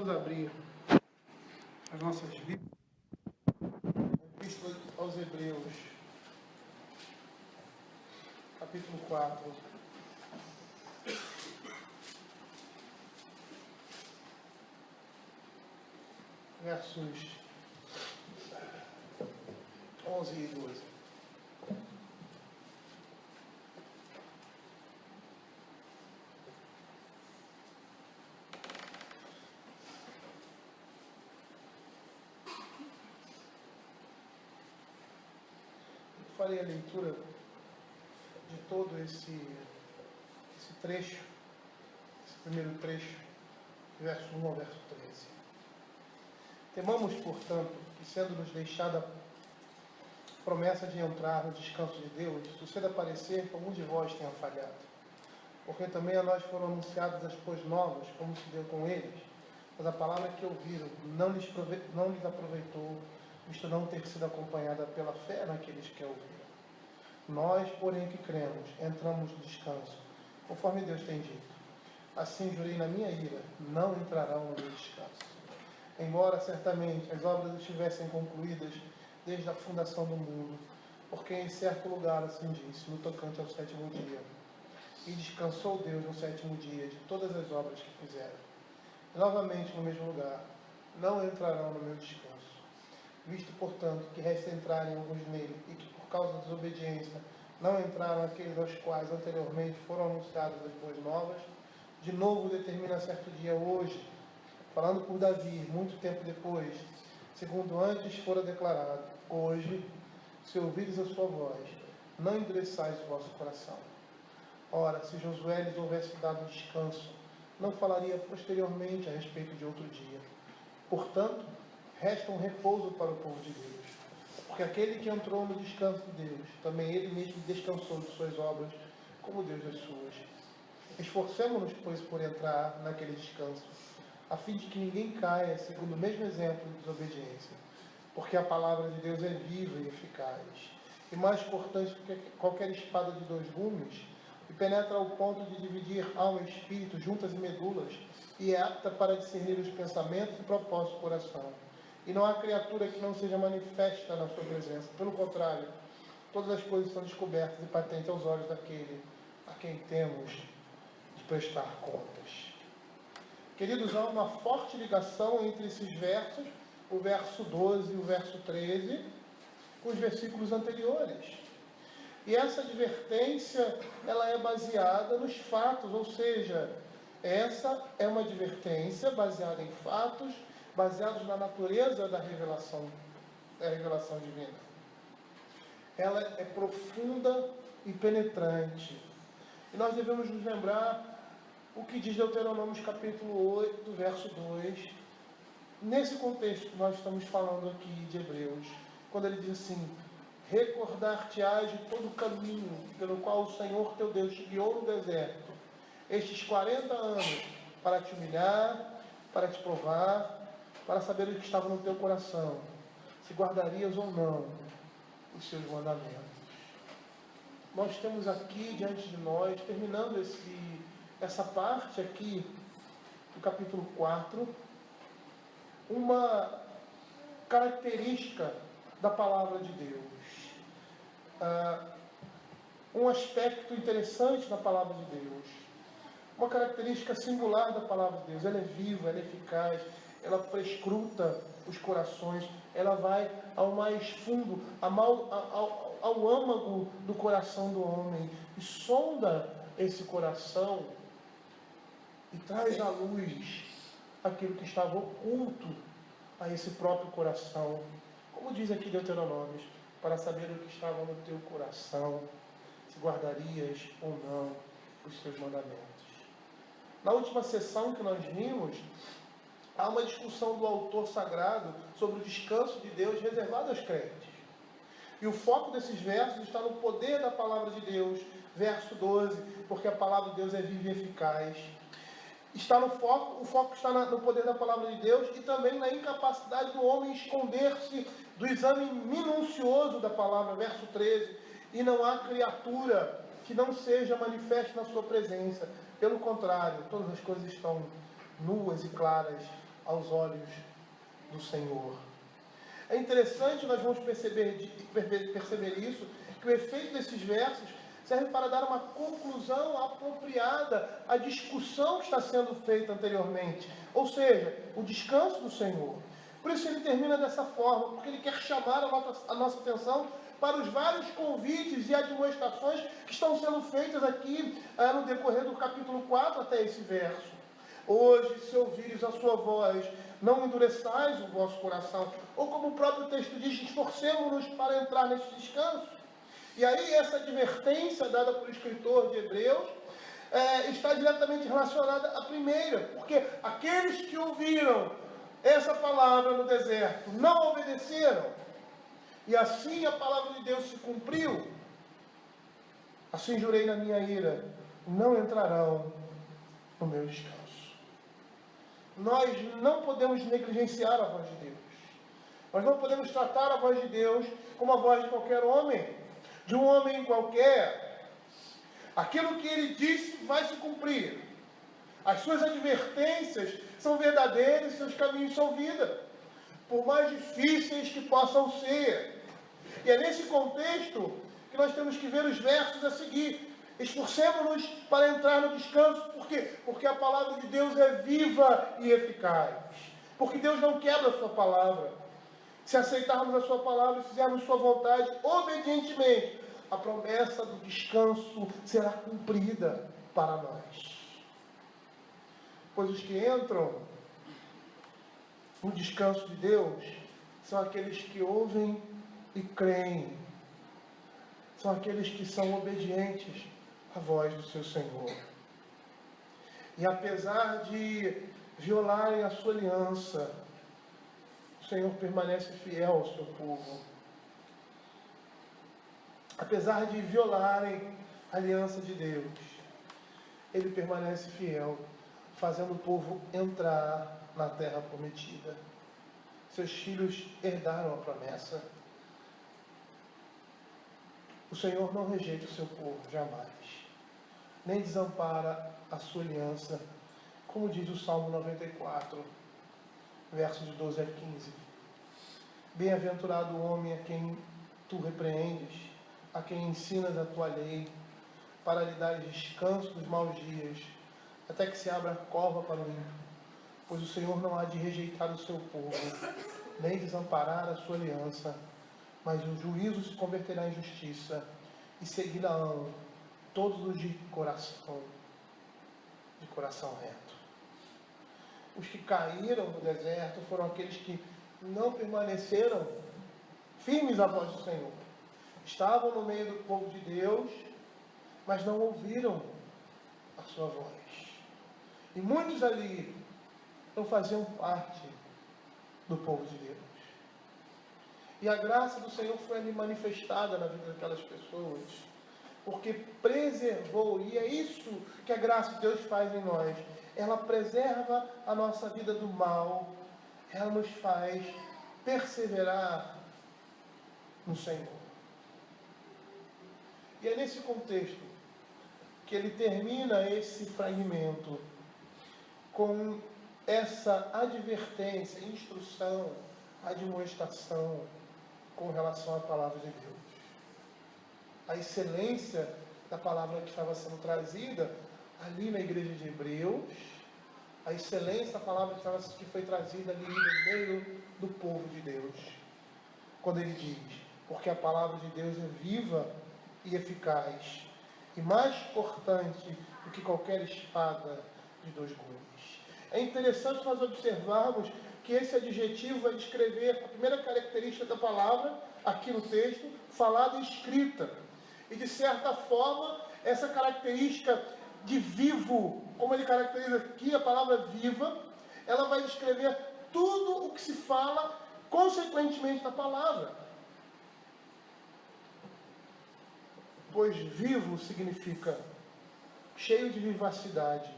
Vamos abrir as nossas Bíblias. Epístola aos Hebreus, capítulo 4. Versos 11 e 12. Farei a leitura de todo esse trecho, esse primeiro trecho, verso 1 ao verso 13. Temamos, portanto, que sendo-nos deixada a promessa de entrar no descanso de Deus, suceda parecer que algum de vós tenha falhado. Porque também a nós foram anunciadas as boas novas, como se deu com eles, mas a palavra que ouviram não lhes aproveitou, visto não ter sido acompanhada pela fé naqueles que a ouviram. Nós, porém, que cremos, entramos no descanso, conforme Deus tem dito. Assim jurei na minha ira, não entrarão no meu descanso. Embora certamente as obras estivessem concluídas desde a fundação do mundo, porque em certo lugar assim disse, no tocante ao sétimo dia. E descansou Deus no sétimo dia de todas as obras que fizeram. E novamente no mesmo lugar, não entrarão no meu descanso. Visto, portanto, que resta entrarem alguns nele, e que por causa da desobediência não entraram aqueles aos quais anteriormente foram anunciadas as boas novas, de novo determina certo dia hoje, falando por Davi, muito tempo depois, segundo antes fora declarado, hoje, se ouvides a sua voz, não endureçais o vosso coração. Ora, se Josué lhes houvesse dado descanso, não falaria posteriormente a respeito de outro dia. Portanto, resta um repouso para o povo de Deus. Porque aquele que entrou no descanso de Deus, também ele mesmo descansou de suas obras, como Deus das suas. Esforcemo-nos, pois, por entrar naquele descanso, a fim de que ninguém caia segundo o mesmo exemplo de desobediência. Porque a palavra de Deus é viva e eficaz, e mais cortante do que qualquer espada de dois gumes, e penetra ao ponto de dividir alma e espírito, juntas e medulas, e é apta para discernir os pensamentos e propósitos do coração. E não há criatura que não seja manifesta na sua presença. Pelo contrário, todas as coisas são descobertas e patentes aos olhos daquele a quem temos de prestar contas. Queridos, há uma forte ligação entre esses versos, o verso 12 e o verso 13, com os versículos anteriores. E essa advertência, ela é baseada nos fatos, ou seja, essa é uma advertência baseada em fatos, baseados na natureza da revelação divina. Ela é profunda e penetrante. E nós devemos nos lembrar o que diz Deuteronômio capítulo 8, verso 2. Nesse contexto que nós estamos falando aqui de Hebreus, quando ele diz assim: recordar-te-ás de todo o caminho pelo qual o Senhor teu Deus te guiou no deserto, estes 40 anos, para te humilhar, para te provar, para saber o que estava no teu coração, se guardarias ou não os seus mandamentos. Nós temos aqui diante de nós, terminando essa parte aqui do capítulo 4, uma característica da palavra de Deus. Um aspecto interessante da palavra de Deus. Uma característica singular da palavra de Deus. Ela é viva, ela é eficaz, ela prescruta os corações, ela vai ao mais fundo, ao âmago do coração do homem, e sonda esse coração e traz à luz aquilo que estava oculto a esse próprio coração. Como diz aqui Deuteronômio, para saber o que estava no teu coração, se guardarias ou não os seus mandamentos. Na última sessão que nós vimos, há uma discussão do autor sagrado sobre o descanso de Deus reservado aos crentes. E o foco desses versos está no poder da palavra de Deus, verso 12, porque a palavra de Deus é viva e eficaz. O foco está no poder da palavra de Deus e também na incapacidade do homem esconder-se do exame minucioso da palavra, verso 13. E não há criatura que não seja manifesta na sua presença. Pelo contrário, todas as coisas estão nuas e claras aos olhos do Senhor. É interessante, nós vamos perceber isso, que o efeito desses versos serve para dar uma conclusão apropriada à discussão que está sendo feita anteriormente, ou seja, o descanso do Senhor. Por isso ele termina dessa forma, porque ele quer chamar a nossa atenção para os vários convites e admoestações que estão sendo feitas aqui no decorrer do capítulo 4 até esse verso. Hoje, se ouvires a sua voz, não endureçais o vosso coração. Ou como o próprio texto diz, esforcemo-nos para entrar nesse descanso. E aí essa advertência dada pelo escritor de Hebreus está diretamente relacionada à primeira, porque aqueles que ouviram essa palavra no deserto não obedeceram, e assim a palavra de Deus se cumpriu. Assim jurei na minha ira, não entrarão no meu descanso. Nós não podemos negligenciar a voz de Deus. Nós não podemos tratar a voz de Deus como a voz de qualquer homem, de um homem qualquer. Aquilo que ele disse vai se cumprir. As suas advertências são verdadeiras, seus caminhos são vida, por mais difíceis que possam ser. E é nesse contexto que nós temos que ver os versos a seguir. Esforcemos-nos para entrar no descanso. Por quê? Porque a palavra de Deus é viva e eficaz. Porque Deus não quebra a sua palavra. Se aceitarmos a sua palavra e fizermos sua vontade obedientemente, a promessa do descanso será cumprida para nós. Pois os que entram no descanso de Deus são aqueles que ouvem e creem. São aqueles que são obedientes à voz do seu Senhor. E apesar de violarem a sua aliança, o Senhor permanece fiel ao seu povo. Apesar de violarem a aliança de Deus, Ele permanece fiel, fazendo o povo entrar na terra prometida. Seus filhos herdaram a promessa. O Senhor não rejeita o seu povo, jamais. Nem desampara a sua aliança, como diz o Salmo 94, versos de 12 a 15. Bem-aventurado o homem a quem tu repreendes, a quem ensinas a tua lei, para lhe dar descanso dos maus dias, até que se abra a cova para o ímpio. Pois o Senhor não há de rejeitar o seu povo, nem desamparar a sua aliança, mas o juízo se converterá em justiça, e seguirão todos os de coração reto. Os que caíram no deserto foram aqueles que não permaneceram firmes à voz do Senhor. Estavam no meio do povo de Deus, mas não ouviram a sua voz. E muitos ali não faziam parte do povo de Deus. E a graça do Senhor foi ali manifestada na vida daquelas pessoas, porque preservou, e é isso que a graça de Deus faz em nós. Ela preserva a nossa vida do mal, ela nos faz perseverar no Senhor. E é nesse contexto que ele termina esse fragmento com essa advertência, instrução, admoestação com relação à palavra de Deus. A excelência da palavra que estava sendo trazida ali na igreja de Hebreus, a excelência da palavra que foi trazida ali no meio do povo de Deus. Quando ele diz, porque a palavra de Deus é viva e eficaz, e mais cortante do que qualquer espada de dois gumes. É interessante nós observarmos que esse adjetivo vai descrever a primeira característica da palavra, aqui no texto, falada e escrita. E de certa forma, essa característica de vivo, como ele caracteriza aqui a palavra viva, ela vai descrever tudo o que se fala consequentemente da palavra. Pois vivo significa cheio de vivacidade,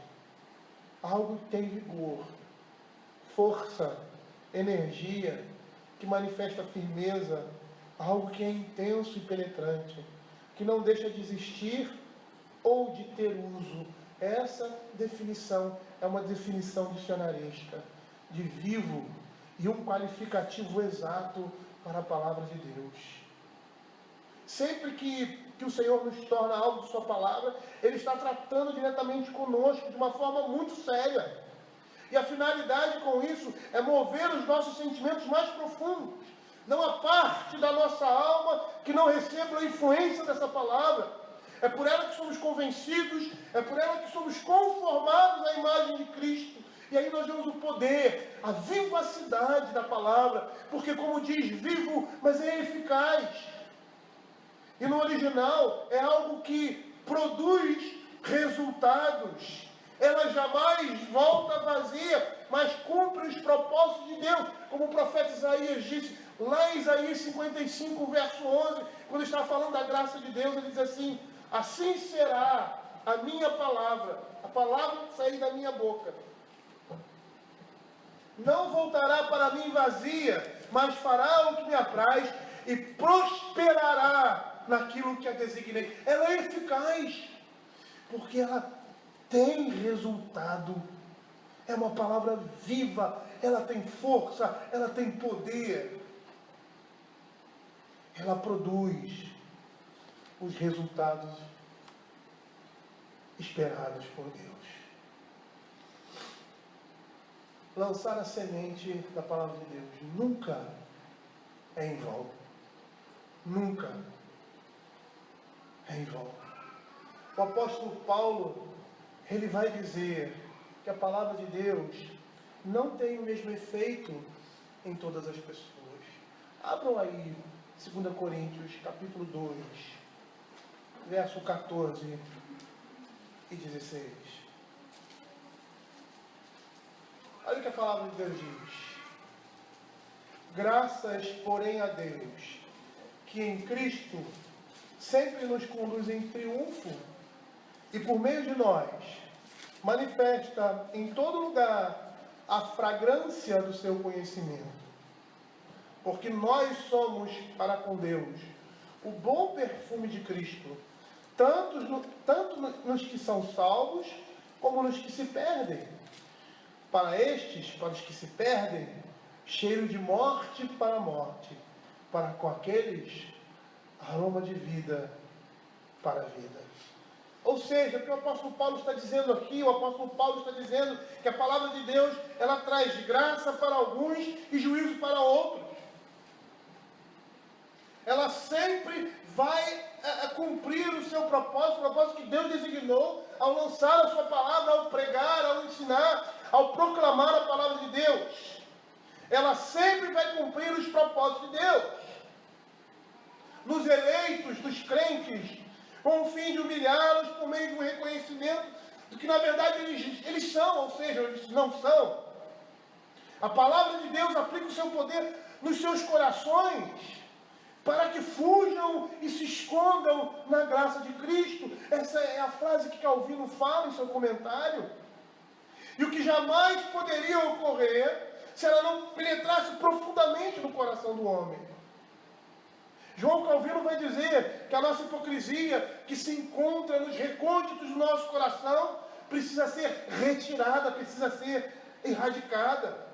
algo que tem vigor, força, energia, que manifesta firmeza, algo que é intenso e penetrante, que não deixa de existir ou de ter uso. Essa definição é uma definição dicionarística. de vivo e um qualificativo exato para a palavra de Deus. Sempre que o Senhor nos torna alvo de sua palavra, Ele está tratando diretamente conosco de uma forma muito séria. E a finalidade com isso é mover os nossos sentimentos mais profundos. Não há parte da nossa alma que não receba a influência dessa palavra. É por ela que somos convencidos, é por ela que somos conformados à imagem de Cristo. E aí nós vemos o poder, a vivacidade da palavra, porque como diz, vivo, mas é eficaz. E no original é algo que produz resultados. Ela jamais volta vazia, mas cumpre os propósitos de Deus. Como o profeta Isaías disse, lá em Isaías 55, verso 11, quando está falando da graça de Deus, ele diz assim: assim será a minha palavra, a palavra que sair da minha boca. Não voltará para mim vazia, mas fará o que me apraz e prosperará naquilo que a designei. Ela é eficaz, porque ela tem resultado. É uma palavra viva, ela tem força, ela tem poder. Ela produz os resultados esperados por Deus. Lançar a semente da palavra de Deus nunca é em vão. Nunca é em vão. O apóstolo Paulo, ele vai dizer que a palavra de Deus não tem o mesmo efeito em todas as pessoas. Abram aí 2 Coríntios, capítulo 2, verso 14 e 16. Olha o que a palavra de Deus diz. Graças, porém, a Deus, que em Cristo sempre nos conduz em triunfo e por meio de nós manifesta em todo lugar a fragrância do seu conhecimento. Porque nós somos para com Deus o bom perfume de Cristo, tanto nos que são salvos, como nos que se perdem. Para estes, para os que se perdem, cheiro de morte para a morte, para com aqueles, aroma de vida para a vida. Ou seja, o que o apóstolo Paulo está dizendo aqui, o apóstolo Paulo está dizendo que a palavra de Deus, ela traz graça para alguns e juízo para outros. Ela sempre vai cumprir o seu propósito, o propósito que Deus designou ao lançar a sua palavra, ao pregar, ao ensinar, ao proclamar a palavra de Deus. Ela sempre vai cumprir os propósitos de Deus. Nos eleitos, dos crentes, com o fim de humilhá-los por meio de um reconhecimento do que na verdade eles são, ou seja, eles não são. A palavra de Deus aplica o seu poder nos seus corações, para que fujam e se escondam na graça de Cristo. Essa é a frase que Calvino fala em seu comentário. E o que jamais poderia ocorrer se ela não penetrasse profundamente no coração do homem. João Calvino vai dizer que a nossa hipocrisia, que se encontra nos recônditos do nosso coração, precisa ser retirada, precisa ser erradicada.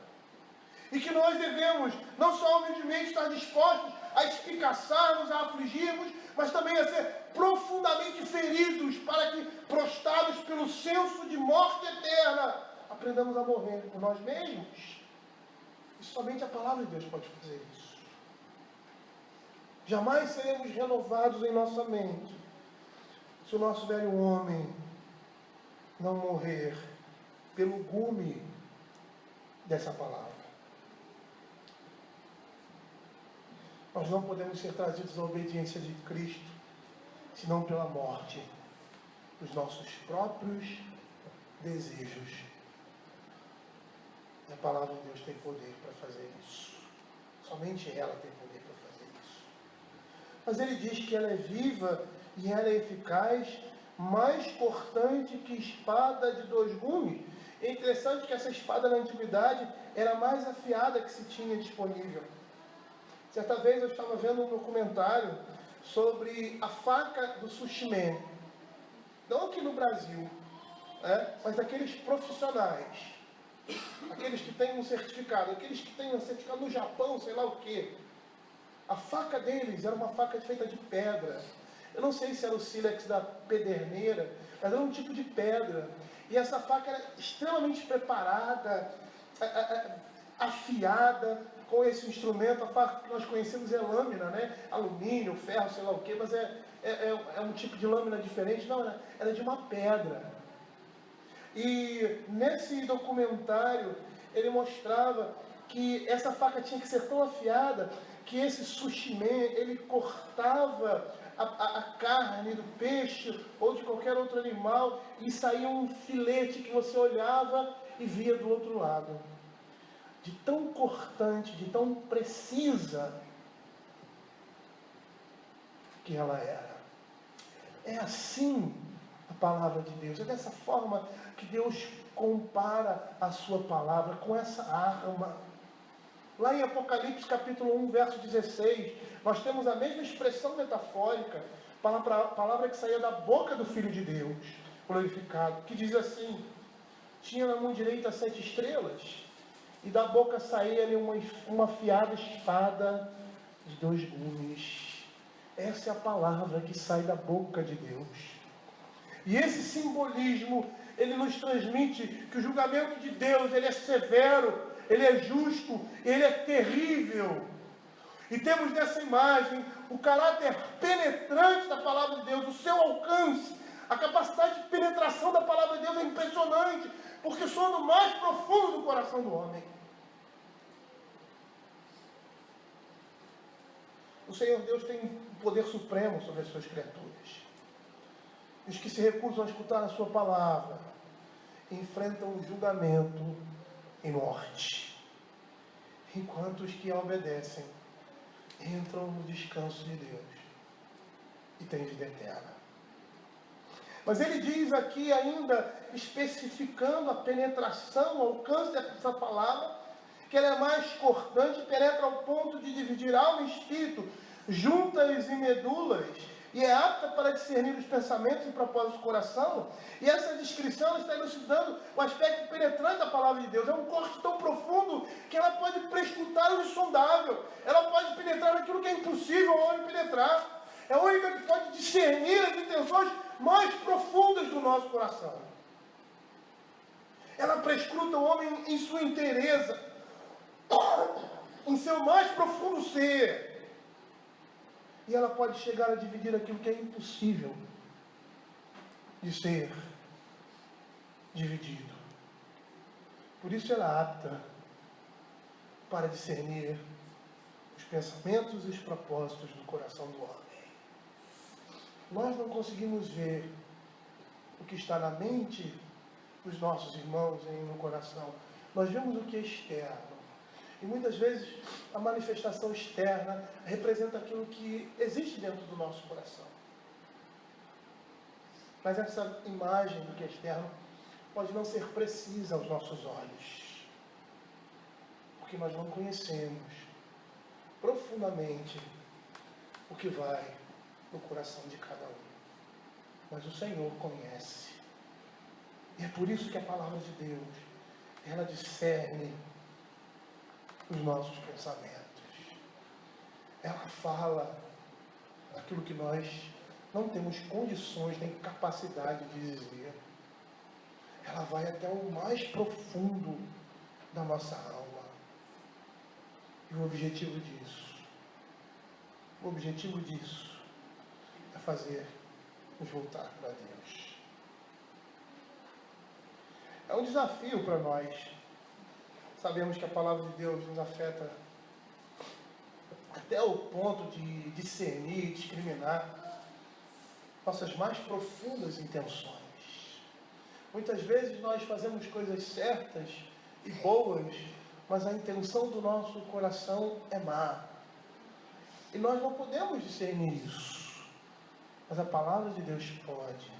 E que nós devemos, não só humildemente estar dispostos a espicaçarmos, a afligirmos, mas também a ser profundamente feridos, para que, prostrados pelo senso de morte eterna, aprendamos a morrer por nós mesmos. E somente a palavra de Deus pode fazer isso. Jamais seremos renovados em nossa mente se o nosso velho homem não morrer pelo gume dessa palavra. Nós não podemos ser trazidos à obediência de Cristo, senão pela morte dos nossos próprios desejos. E a palavra de Deus tem poder para fazer isso. Somente ela tem poder para fazer isso. Mas ele diz que ela é viva e ela é eficaz, mais cortante que espada de 2 gumes. É interessante que essa espada na antiguidade era a mais afiada que se tinha disponível. Certa vez eu estava vendo um documentário sobre a faca do sushi man. Não aqui no Brasil, mas daqueles profissionais aqueles que têm um certificado, aqueles que têm um certificado no Japão, sei lá o quê. A faca deles era uma faca feita de pedra. Eu não sei se era o sílex da pederneira, mas era um tipo de pedra. E essa faca era extremamente preparada, afiada com esse instrumento. A faca que nós conhecemos é lâmina, né? Alumínio, ferro, sei lá o quê, mas é um tipo de lâmina diferente. Não, era de uma pedra. E nesse documentário ele mostrava que essa faca tinha que ser tão afiada que esse sushi man, ele cortava a carne do peixe ou de qualquer outro animal e saía um filete que você olhava e via do outro lado. De tão cortante, de tão precisa que ela era. É assim a palavra de Deus. É dessa forma que Deus compara a sua palavra com essa arma. Lá em Apocalipse capítulo 1, verso 16, nós temos a mesma expressão metafórica, palavra que saía da boca do Filho de Deus, glorificado, que diz assim: tinha na mão direita 7 estrelas, e da boca saía-lhe uma afiada espada de 2 gumes. Essa é a palavra que sai da boca de Deus. E esse simbolismo, ele nos transmite que o julgamento de Deus, ele é severo, ele é justo, ele é terrível. E temos nessa imagem o caráter penetrante da palavra de Deus, o seu alcance, a capacidade de penetração da palavra de Deus é impressionante, porque soa no mais profundo do coração do homem. O Senhor Deus tem um poder supremo sobre as suas criaturas. Os que se recusam a escutar a sua palavra enfrentam o julgamento e morte, enquanto os que a obedecem entram no descanso de Deus e têm vida eterna. Mas ele diz aqui ainda, especificando a penetração, o alcance dessa palavra, que ela é mais cortante, penetra ao ponto de dividir alma e espírito, juntas e medulas, e é apta para discernir os pensamentos e propósitos do coração. E essa descrição está elucidando o aspecto penetrante da palavra de Deus. É um corte tão profundo que ela pode prescrutar o insondável. Ela pode penetrar naquilo que é impossível ao homem penetrar. É a única que pode discernir as intenções mais profundas do nosso coração. Ela prescruta o homem em sua inteireza, em seu mais profundo ser. E ela pode chegar a dividir aquilo que é impossível de ser dividido. Por isso ela é apta para discernir os pensamentos e os propósitos do coração do homem. Nós não conseguimos ver o que está na mente dos nossos irmãos e no coração. Nós vemos o que é externo. E muitas vezes a manifestação externa representa aquilo que existe dentro do nosso coração. Mas essa imagem do que é externo pode não ser precisa aos nossos olhos, porque nós não conhecemos profundamente o que vai no coração de cada um. Mas o Senhor conhece. E é por isso que a palavra de Deus, ela discerne os nossos pensamentos. Ela fala aquilo que nós não temos condições nem capacidade de dizer. Ela vai até o mais profundo da nossa alma. E o objetivo disso é fazer nos voltar para Deus. É um desafio para nós. Sabemos que a palavra de Deus nos afeta até o ponto de discernir e discriminar nossas mais profundas intenções. Muitas vezes nós fazemos coisas certas e boas, mas a intenção do nosso coração é má. E nós não podemos discernir isso. Mas a palavra de Deus pode.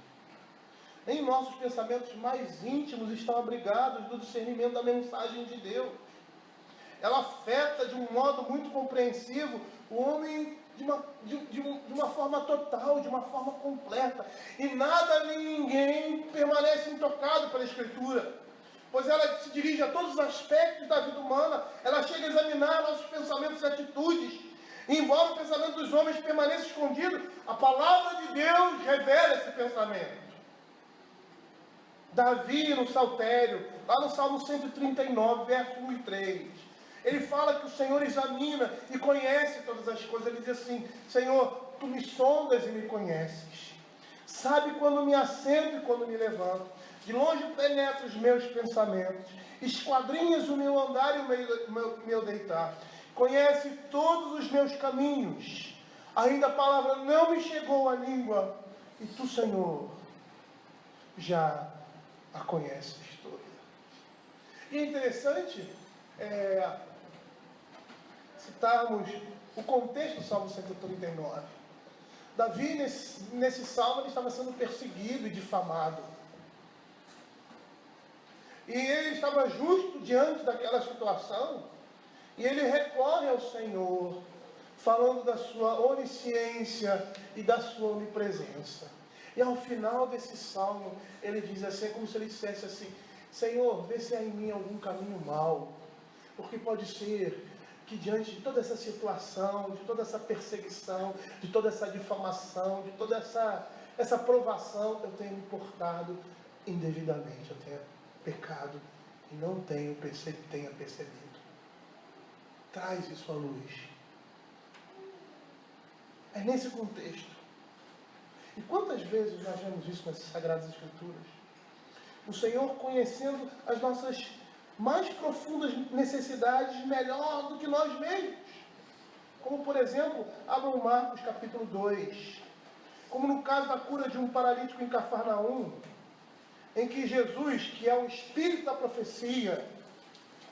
Nem nossos pensamentos mais íntimos estão abrigados do discernimento da mensagem de Deus. Ela afeta de um modo muito compreensivo o homem de uma forma total, de uma forma completa. E nada nem ninguém permanece intocado pela Escritura. pois ela se dirige a todos os aspectos da vida humana, ela chega a examinar nossos pensamentos e atitudes. E embora o pensamento dos homens permaneça escondido, a palavra de Deus revela esse pensamento. Davi, no Saltério, lá no Salmo 139, verso 1 e 3, ele fala que o Senhor examina e conhece todas as coisas. Ele diz assim: Senhor, tu me sondas e me conheces. Sabe quando me assento e quando me levanto. De longe penetra os meus pensamentos. Esquadrinhas o meu andar e o meu deitar. Conhece todos os meus caminhos. Ainda a palavra não me chegou à língua. E tu, Senhor, já a conheces toda. E é interessante citarmos o contexto do Salmo 139. Davi, nesse salmo, ele estava sendo perseguido e difamado. E ele estava justo diante daquela situação. E ele recorre ao Senhor, falando da sua onisciência e da sua onipresença. E ao final desse salmo, ele diz assim, como se ele dissesse assim: Senhor, vê se há em mim algum caminho mau. Porque pode ser que diante de toda essa situação, de toda essa perseguição, de toda essa difamação, de toda essa provação, eu tenha me portado indevidamente, eu tenha pecado e não tenha percebido. Traz isso à luz. É nesse contexto. E quantas vezes nós vemos isso nas Sagradas Escrituras? O Senhor conhecendo as nossas mais profundas necessidades melhor do que nós mesmos. Como, por exemplo, abram Marcos capítulo 2. Como no caso da cura de um paralítico em Cafarnaum, em que Jesus, que é o espírito da profecia,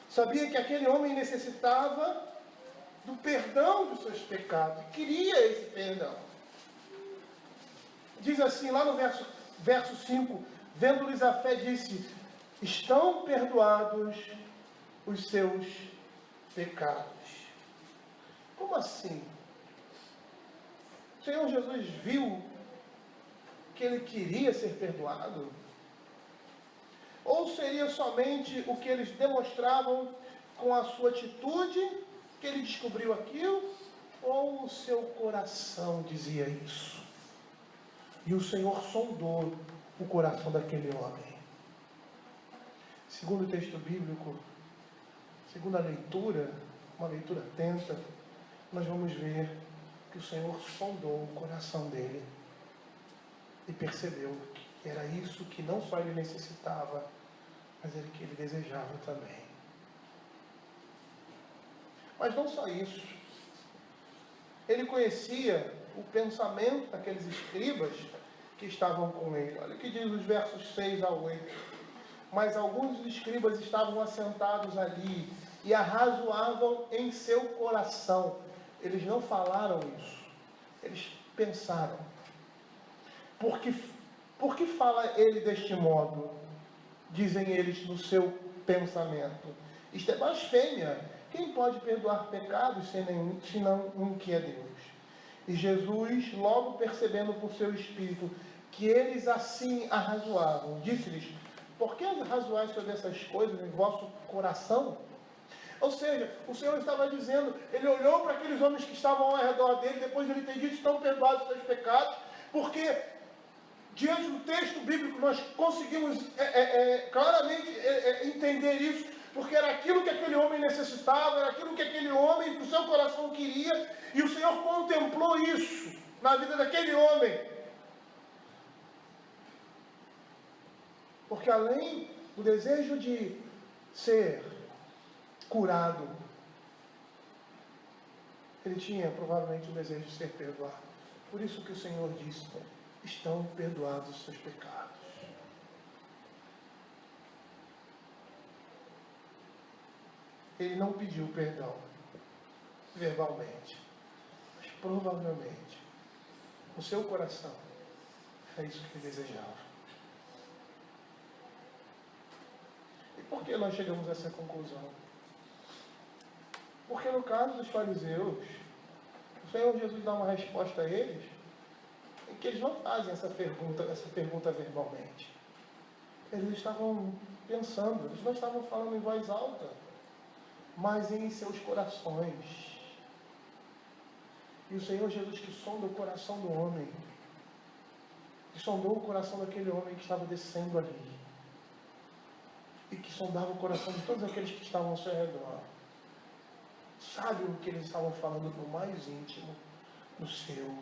sabia que aquele homem necessitava do perdão dos seus pecados. Queria esse perdão. Diz assim, lá no verso 5, vendo-lhes a fé, disse: estão perdoados os seus pecados. Como assim? O Senhor Jesus viu que ele queria ser perdoado? Ou seria somente o que eles demonstravam com a sua atitude, que ele descobriu aquilo, ou o seu coração dizia isso? E o Senhor sondou o coração daquele homem. Segundo o texto bíblico, segundo a leitura, uma leitura atenta, nós vamos ver que o Senhor sondou o coração dele e percebeu que era isso que não só ele necessitava, mas era que ele desejava também. Mas não só isso. Ele conhecia o pensamento daqueles escribas que estavam com ele. Olha o que diz os versos 6 a 8. Mas alguns dos escribas estavam assentados ali e arrazoavam em seu coração. Eles não falaram isso. Eles pensaram. Por que fala ele deste modo? Dizem eles no seu pensamento. Isto é blasfêmia. Quem pode perdoar pecados senão um que é Deus? E Jesus, logo percebendo por seu espírito que eles assim arrazoavam, disse-lhes: por que arrazoais sobre essas coisas em vosso coração? Ou seja, o Senhor estava dizendo, ele olhou para aqueles homens que estavam ao redor dele, depois de ele ter dito: estão perdoados os seus pecados, porque diante do texto bíblico nós conseguimos claramente entender isso, porque era aquilo que aquele homem necessitava, era aquilo que aquele homem, que o seu coração queria, e o Senhor contemplou isso na vida daquele homem. Porque além do desejo de ser curado, ele tinha provavelmente o desejo de ser perdoado. Por isso que o Senhor disse: estão perdoados os seus pecados. Ele não pediu perdão verbalmente, mas provavelmente no seu coração é isso que ele desejava. E por que nós chegamos a essa conclusão? Porque no caso dos fariseus, o Senhor Jesus dá uma resposta a eles que eles não fazem essa pergunta verbalmente. Eles estavam pensando, eles não estavam falando em voz alta, mas em seus corações. E o Senhor Jesus, que sonda o coração do homem, que sondou o coração daquele homem que estava descendo ali, e que sondava o coração de todos aqueles que estavam ao seu redor, sabe o que eles estavam falando no mais íntimo do seu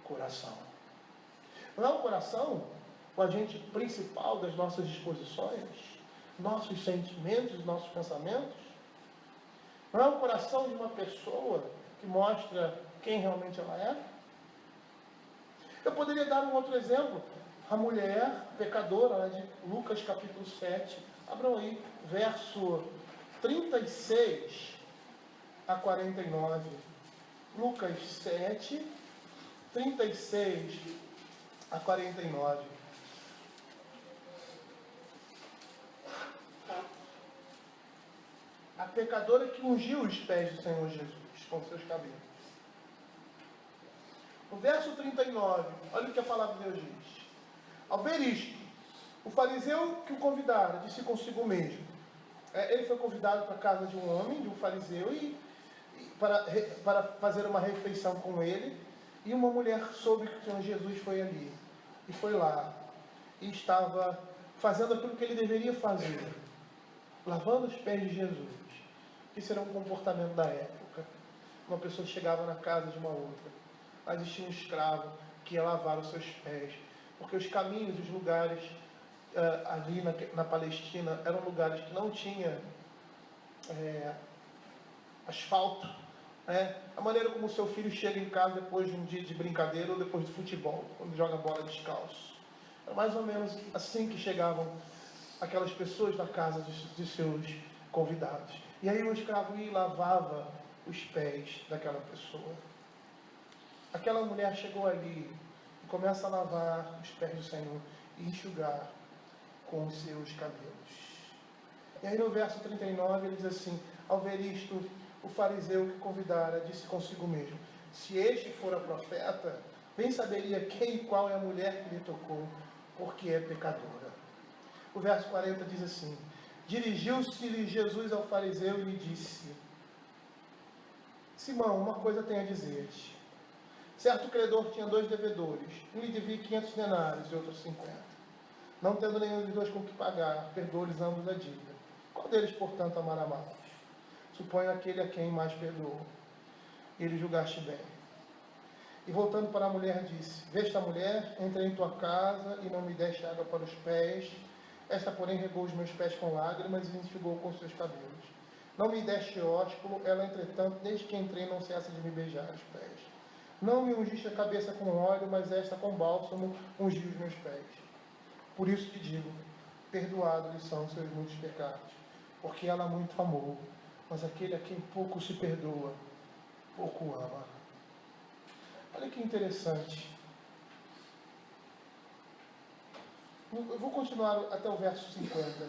coração. Não é o coração o agente principal das nossas disposições, nossos sentimentos, nossos pensamentos? Não é o coração de uma pessoa que mostra quem realmente ela é? Eu poderia dar um outro exemplo. A mulher pecadora, lá de Lucas capítulo 7. Abram aí, verso 36 a 49. Lucas 7, 36 a 49. A pecadora que ungiu os pés do Senhor Jesus com seus cabelos. O verso 39, olha o que a palavra de Deus diz. Ao ver isto, o fariseu que o convidara disse consigo mesmo. Ele foi convidado para a casa de um homem, de um fariseu, para fazer uma refeição com ele. E uma mulher soube que o Senhor Jesus foi ali. E foi lá. E estava fazendo aquilo que ele deveria fazer. Lavando os pés de Jesus. Isso era um comportamento da época. Uma pessoa chegava na casa de uma outra. Lá existia um escravo que ia lavar os seus pés. Porque os caminhos, os lugares ali na Palestina eram lugares que não tinha asfalto. A maneira como o seu filho chega em casa depois de um dia de brincadeira ou depois de futebol, quando joga bola descalço. Era mais ou menos assim que chegavam aquelas pessoas na casa de seus convidados. E aí o escravo ia e lavava os pés daquela pessoa. Aquela mulher chegou ali e começa a lavar os pés do Senhor e enxugar com os seus cabelos. E aí no verso 39 ele diz assim: ao ver isto, o fariseu que convidara disse consigo mesmo: se este fora profeta, bem saberia quem e qual é a mulher que lhe tocou, porque é pecadora. O verso 40 diz assim: dirigiu-se-lhe Jesus ao fariseu e lhe disse: Simão, uma coisa tenho a dizer-te. Certo credor tinha 2 devedores, um lhe devia 500 denários e outro 50. Não tendo nenhum dos 2 com que pagar, perdoou-lhes ambos a dívida. Qual deles, portanto, amará mais? Suponho aquele a quem mais perdoou. Ele julgaste bem. E voltando para a mulher, disse: vê esta mulher, entrei em tua casa e não me deste água para os pés. Esta, porém, regou os meus pés com lágrimas e enxugou com seus cabelos. Não me deste ósculo, ela, entretanto, desde que entrei, não cessa de me beijar os pés. Não me ungiste a cabeça com óleo, mas esta com bálsamo ungiu os meus pés. Por isso te digo, perdoados são os seus muitos pecados, porque ela muito amou, mas aquele a quem pouco se perdoa, pouco ama. Olha que interessante. Eu vou continuar até o verso 50.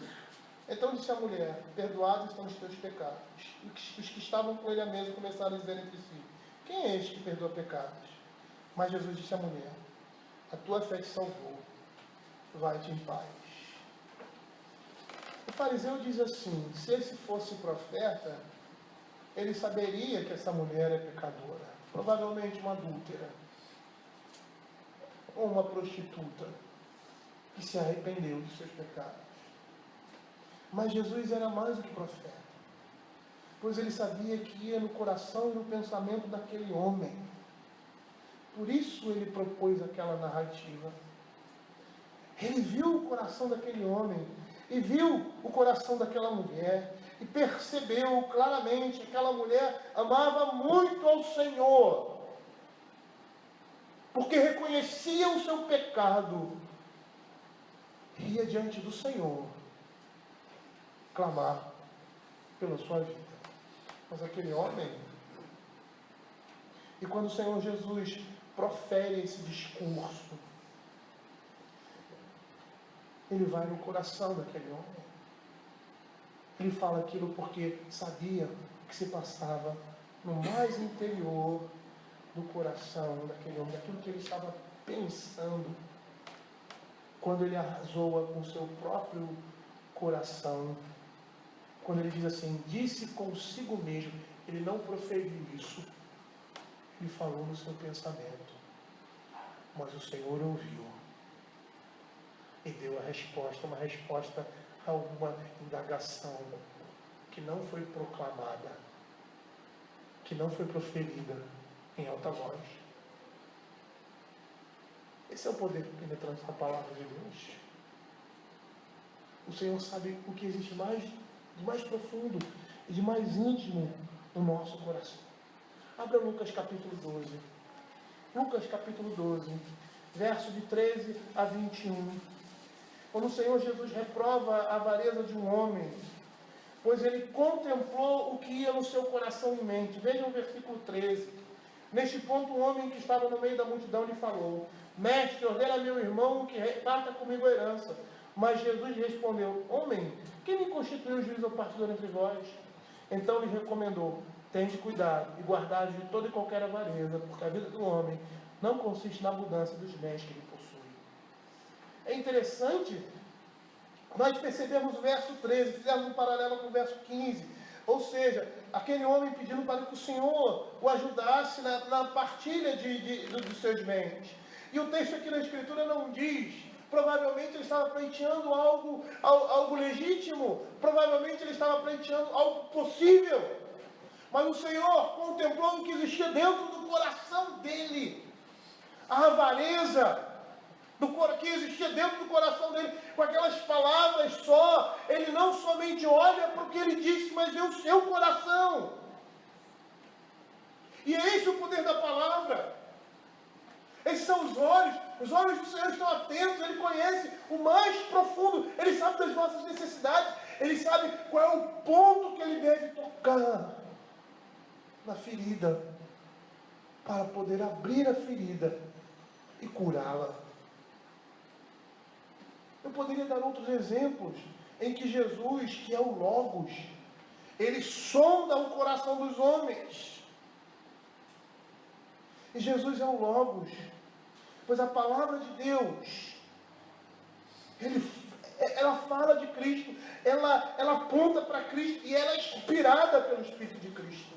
Então disse a mulher: perdoados estão os teus pecados. E os que estavam com ele à mesa começaram a dizer entre si: quem é este que perdoa pecados? Mas Jesus disse à mulher: a tua fé te salvou, vai-te em paz. O fariseu diz assim: se esse fosse profeta, ele saberia que essa mulher é pecadora, provavelmente uma adúltera, ou uma prostituta, que se arrependeu dos seus pecados. Mas Jesus era mais do que profeta, pois ele sabia que ia no coração e no pensamento daquele homem. Por isso ele propôs aquela narrativa. Ele viu o coração daquele homem, e viu o coração daquela mulher, e percebeu claramente que aquela mulher amava muito ao Senhor, porque reconhecia o seu pecado, e ia diante do Senhor clamar pela sua vida. Mas aquele homem, e quando o Senhor Jesus profere esse discurso, ele vai no coração daquele homem. Ele fala aquilo porque sabia o que se passava no mais interior do coração daquele homem, daquilo que ele estava pensando quando ele arrasou com seu próprio coração. Quando ele diz assim, disse consigo mesmo, ele não proferiu isso, ele falou no seu pensamento, mas o Senhor ouviu e deu a resposta, uma resposta a uma indagação que não foi proclamada, que não foi proferida em alta voz. Esse é o poder penetrante da palavra de Deus. O Senhor sabe o que existe de mais profundo e de mais íntimo no nosso coração. Abra Lucas capítulo 12. Lucas capítulo 12, verso de 13 a 21. Quando o Senhor Jesus reprova a avareza de um homem, pois ele contemplou o que ia no seu coração em mente. Vejam o versículo 13. Neste ponto, um homem que estava no meio da multidão lhe falou, mestre, ordena a meu irmão que reparta comigo a herança. Mas Jesus respondeu, homem, quem me constituiu juiz ou partidor entre vós? Então lhe recomendou, tende cuidado e guardai de toda e qualquer avareza, porque a vida do homem não consiste na abundância dos bens que ele possui. É interessante nós percebemos o verso 13, fizemos um paralelo com o verso 15, ou seja, aquele homem pedindo para que o Senhor o ajudasse na partilha dos seus bens. E o texto aqui na Escritura não diz. Provavelmente ele estava pleiteando algo legítimo. Provavelmente ele estava pleiteando algo possível. Mas o Senhor contemplou o que existia dentro do coração dele. A avareza que existia dentro do coração dele. Com aquelas palavras só, ele não somente olha para o que ele disse, mas vê o seu coração. E é esse o poder da palavra. Esses são os olhos do Senhor estão atentos, Ele conhece o mais profundo, Ele sabe das nossas necessidades, Ele sabe qual é o ponto que Ele deve tocar na ferida, para poder abrir a ferida e curá-la. Eu poderia dar outros exemplos, em que Jesus, que é o Logos, Ele sonda o coração dos homens. E Jesus é o Logos, pois a palavra de Deus, ela fala de Cristo, ela aponta para Cristo e ela é inspirada pelo Espírito de Cristo.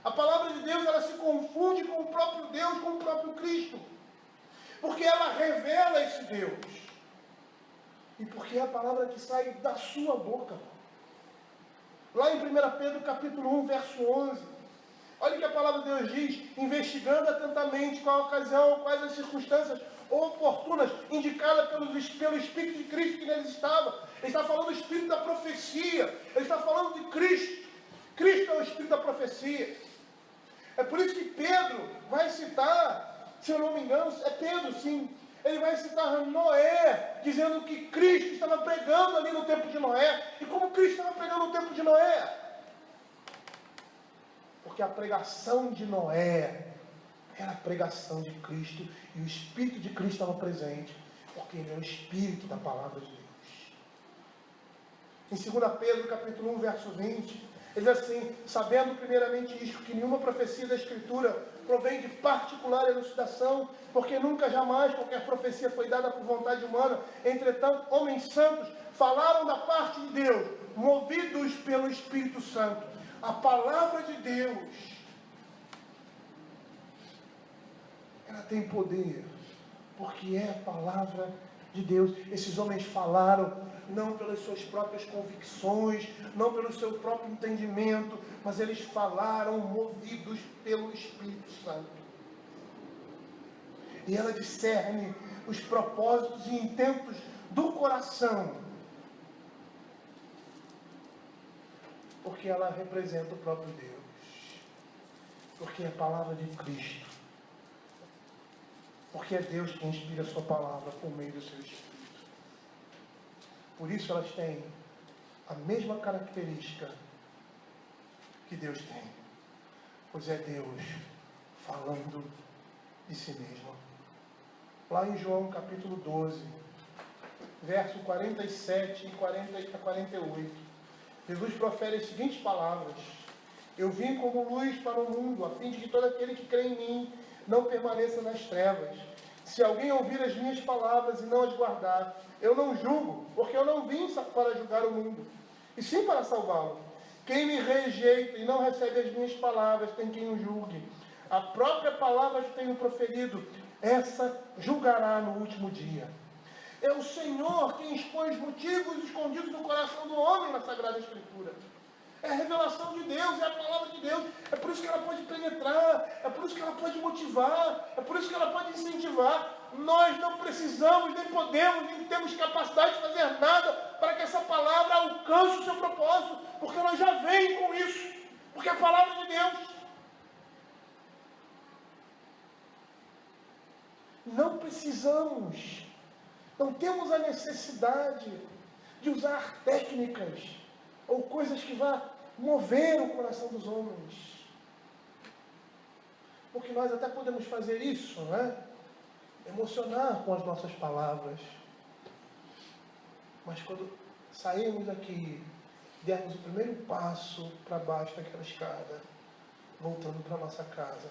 A palavra de Deus, ela se confunde com o próprio Deus, com o próprio Cristo, porque ela revela esse Deus, e porque é a palavra que sai da sua boca. Lá em 1 Pedro capítulo 1, verso 11, olha o que a palavra de Deus diz, investigando atentamente qual a ocasião, quais as circunstâncias oportunas, indicadas pelo Espírito de Cristo que neles estava. Ele está falando do Espírito da profecia, ele está falando de Cristo. Cristo é o Espírito da profecia. É por isso que Pedro vai citar, se eu não me engano, é Pedro sim, ele vai citar Noé, dizendo que Cristo estava pregando ali no tempo de Noé. E como Cristo estava pregando no tempo de Noé? Porque a pregação de Noé era a pregação de Cristo, e o Espírito de Cristo estava presente, porque ele é o Espírito da palavra de Deus. Em 2 Pedro capítulo 1, verso 20, ele diz assim, sabendo primeiramente isto, que nenhuma profecia da Escritura provém de particular elucidação, porque nunca jamais qualquer profecia foi dada por vontade humana. Entretanto, homens santos falaram da parte de Deus, movidos pelo Espírito Santo. A palavra de Deus, ela tem poder, porque é a palavra de Deus. Esses homens falaram não pelas suas próprias convicções, não pelo seu próprio entendimento, mas eles falaram movidos pelo Espírito Santo. E ela discerne os propósitos e intentos do coração, porque ela representa o próprio Deus, porque é a palavra de Cristo, porque é Deus que inspira a sua palavra por meio do seu Espírito. Por isso elas têm a mesma característica que Deus tem, pois é Deus falando de si mesmo. Lá em João capítulo 12, verso 47 e 48, Jesus profere as seguintes palavras: eu vim como luz para o mundo, a fim de que todo aquele que crê em mim não permaneça nas trevas. Se alguém ouvir as minhas palavras e não as guardar, eu não julgo, porque eu não vim para julgar o mundo, e sim para salvá-lo. Quem me rejeita e não recebe as minhas palavras, tem quem o julgue. A própria palavra que tenho proferido, essa julgará no último dia. É o Senhor quem expõe os motivos escondidos no coração do homem na Sagrada Escritura. É a revelação de Deus, é a palavra de Deus. É por isso que ela pode penetrar, é por isso que ela pode motivar, é por isso que ela pode incentivar. Nós não precisamos, nem podemos, nem temos capacidade de fazer nada para que essa palavra alcance o seu propósito, porque ela já vem com isso, porque é a palavra de Deus. Não precisamos, não temos a necessidade de usar técnicas ou coisas que vá mover o coração dos homens. Porque nós até podemos fazer isso, não é? Emocionar com as nossas palavras. Mas quando saímos daqui, dermos o primeiro passo para baixo daquela escada, voltando para a nossa casa,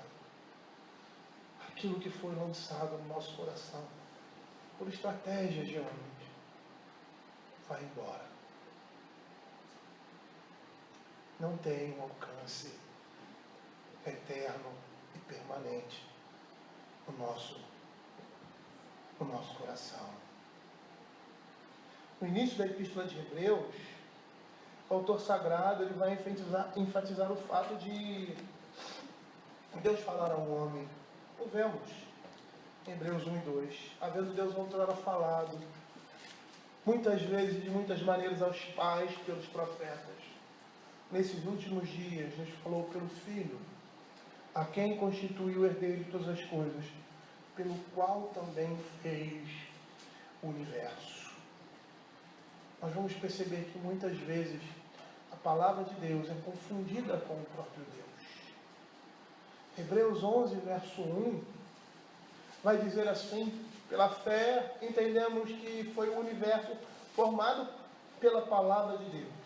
aquilo que foi lançado no nosso coração, por estratégias de homens, vai embora. Não tem um alcance eterno e permanente no nosso coração. No início da Epístola de Hebreus, o autor sagrado ele vai enfatizar o fato de Deus falar ao homem. O vemos em Hebreus 1 e 2. Havendo Deus outrora falado, muitas vezes, de muitas maneiras, aos pais pelos profetas. Nesses últimos dias, nos falou pelo Filho, a quem constituiu o herdeiro de todas as coisas, pelo qual também fez o universo. Nós vamos perceber que muitas vezes a palavra de Deus é confundida com o próprio Deus. Hebreus 11, verso 1, vai dizer assim: pela fé entendemos que foi o universo formado pela palavra de Deus.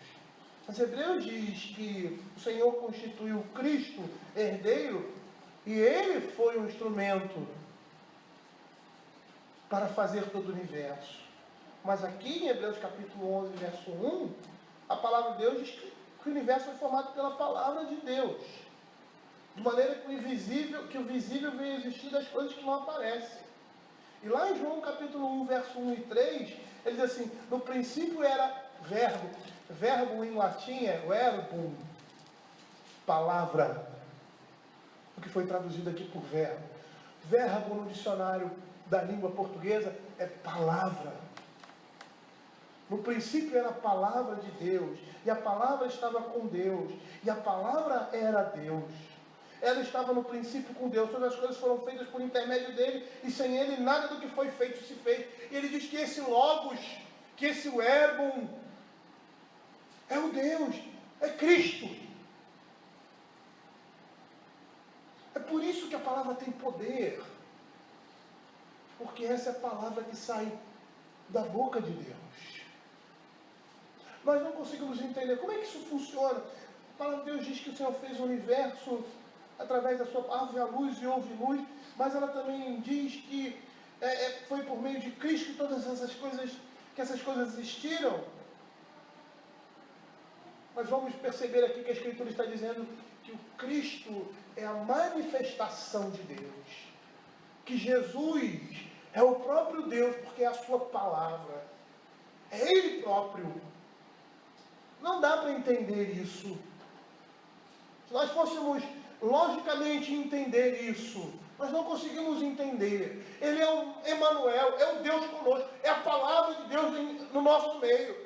Mas Hebreus diz que o Senhor constituiu Cristo herdeiro e Ele foi um instrumento para fazer todo o universo. Mas aqui em Hebreus capítulo 11, verso 1, a palavra de Deus diz que o universo foi formado pela palavra de Deus. De maneira que o visível veio existir das coisas que não aparecem. E lá em João capítulo 1, verso 1 e 3, ele diz assim: no princípio era verbo. Verbo em latim é verbum, palavra, o que foi traduzido aqui por verbo. Verbo no dicionário da língua portuguesa é palavra. No princípio era a palavra de Deus, e a palavra estava com Deus, e a palavra era Deus. Ela estava no princípio com Deus, todas as coisas foram feitas por intermédio dele, e sem ele nada do que foi feito se fez. E ele diz que esse Logos, que esse Verbum, é o Deus, é Cristo. É por isso que a palavra tem poder, porque essa é a palavra que sai da boca de Deus. Nós não conseguimos entender como é que isso funciona. A palavra de Deus diz que o Senhor fez o universo através da sua palavra, a luz e houve luz, mas ela também diz que foi por meio de Cristo que todas essas coisas existiram. Mas vamos perceber aqui que a Escritura está dizendo que o Cristo é a manifestação de Deus, que Jesus é o próprio Deus, porque é a sua palavra, é Ele próprio. Não dá para entender isso. Se nós fôssemos logicamente entender isso, nós não conseguimos entender. Ele é o Emanuel, é o Deus conosco, é a palavra de Deus no nosso meio.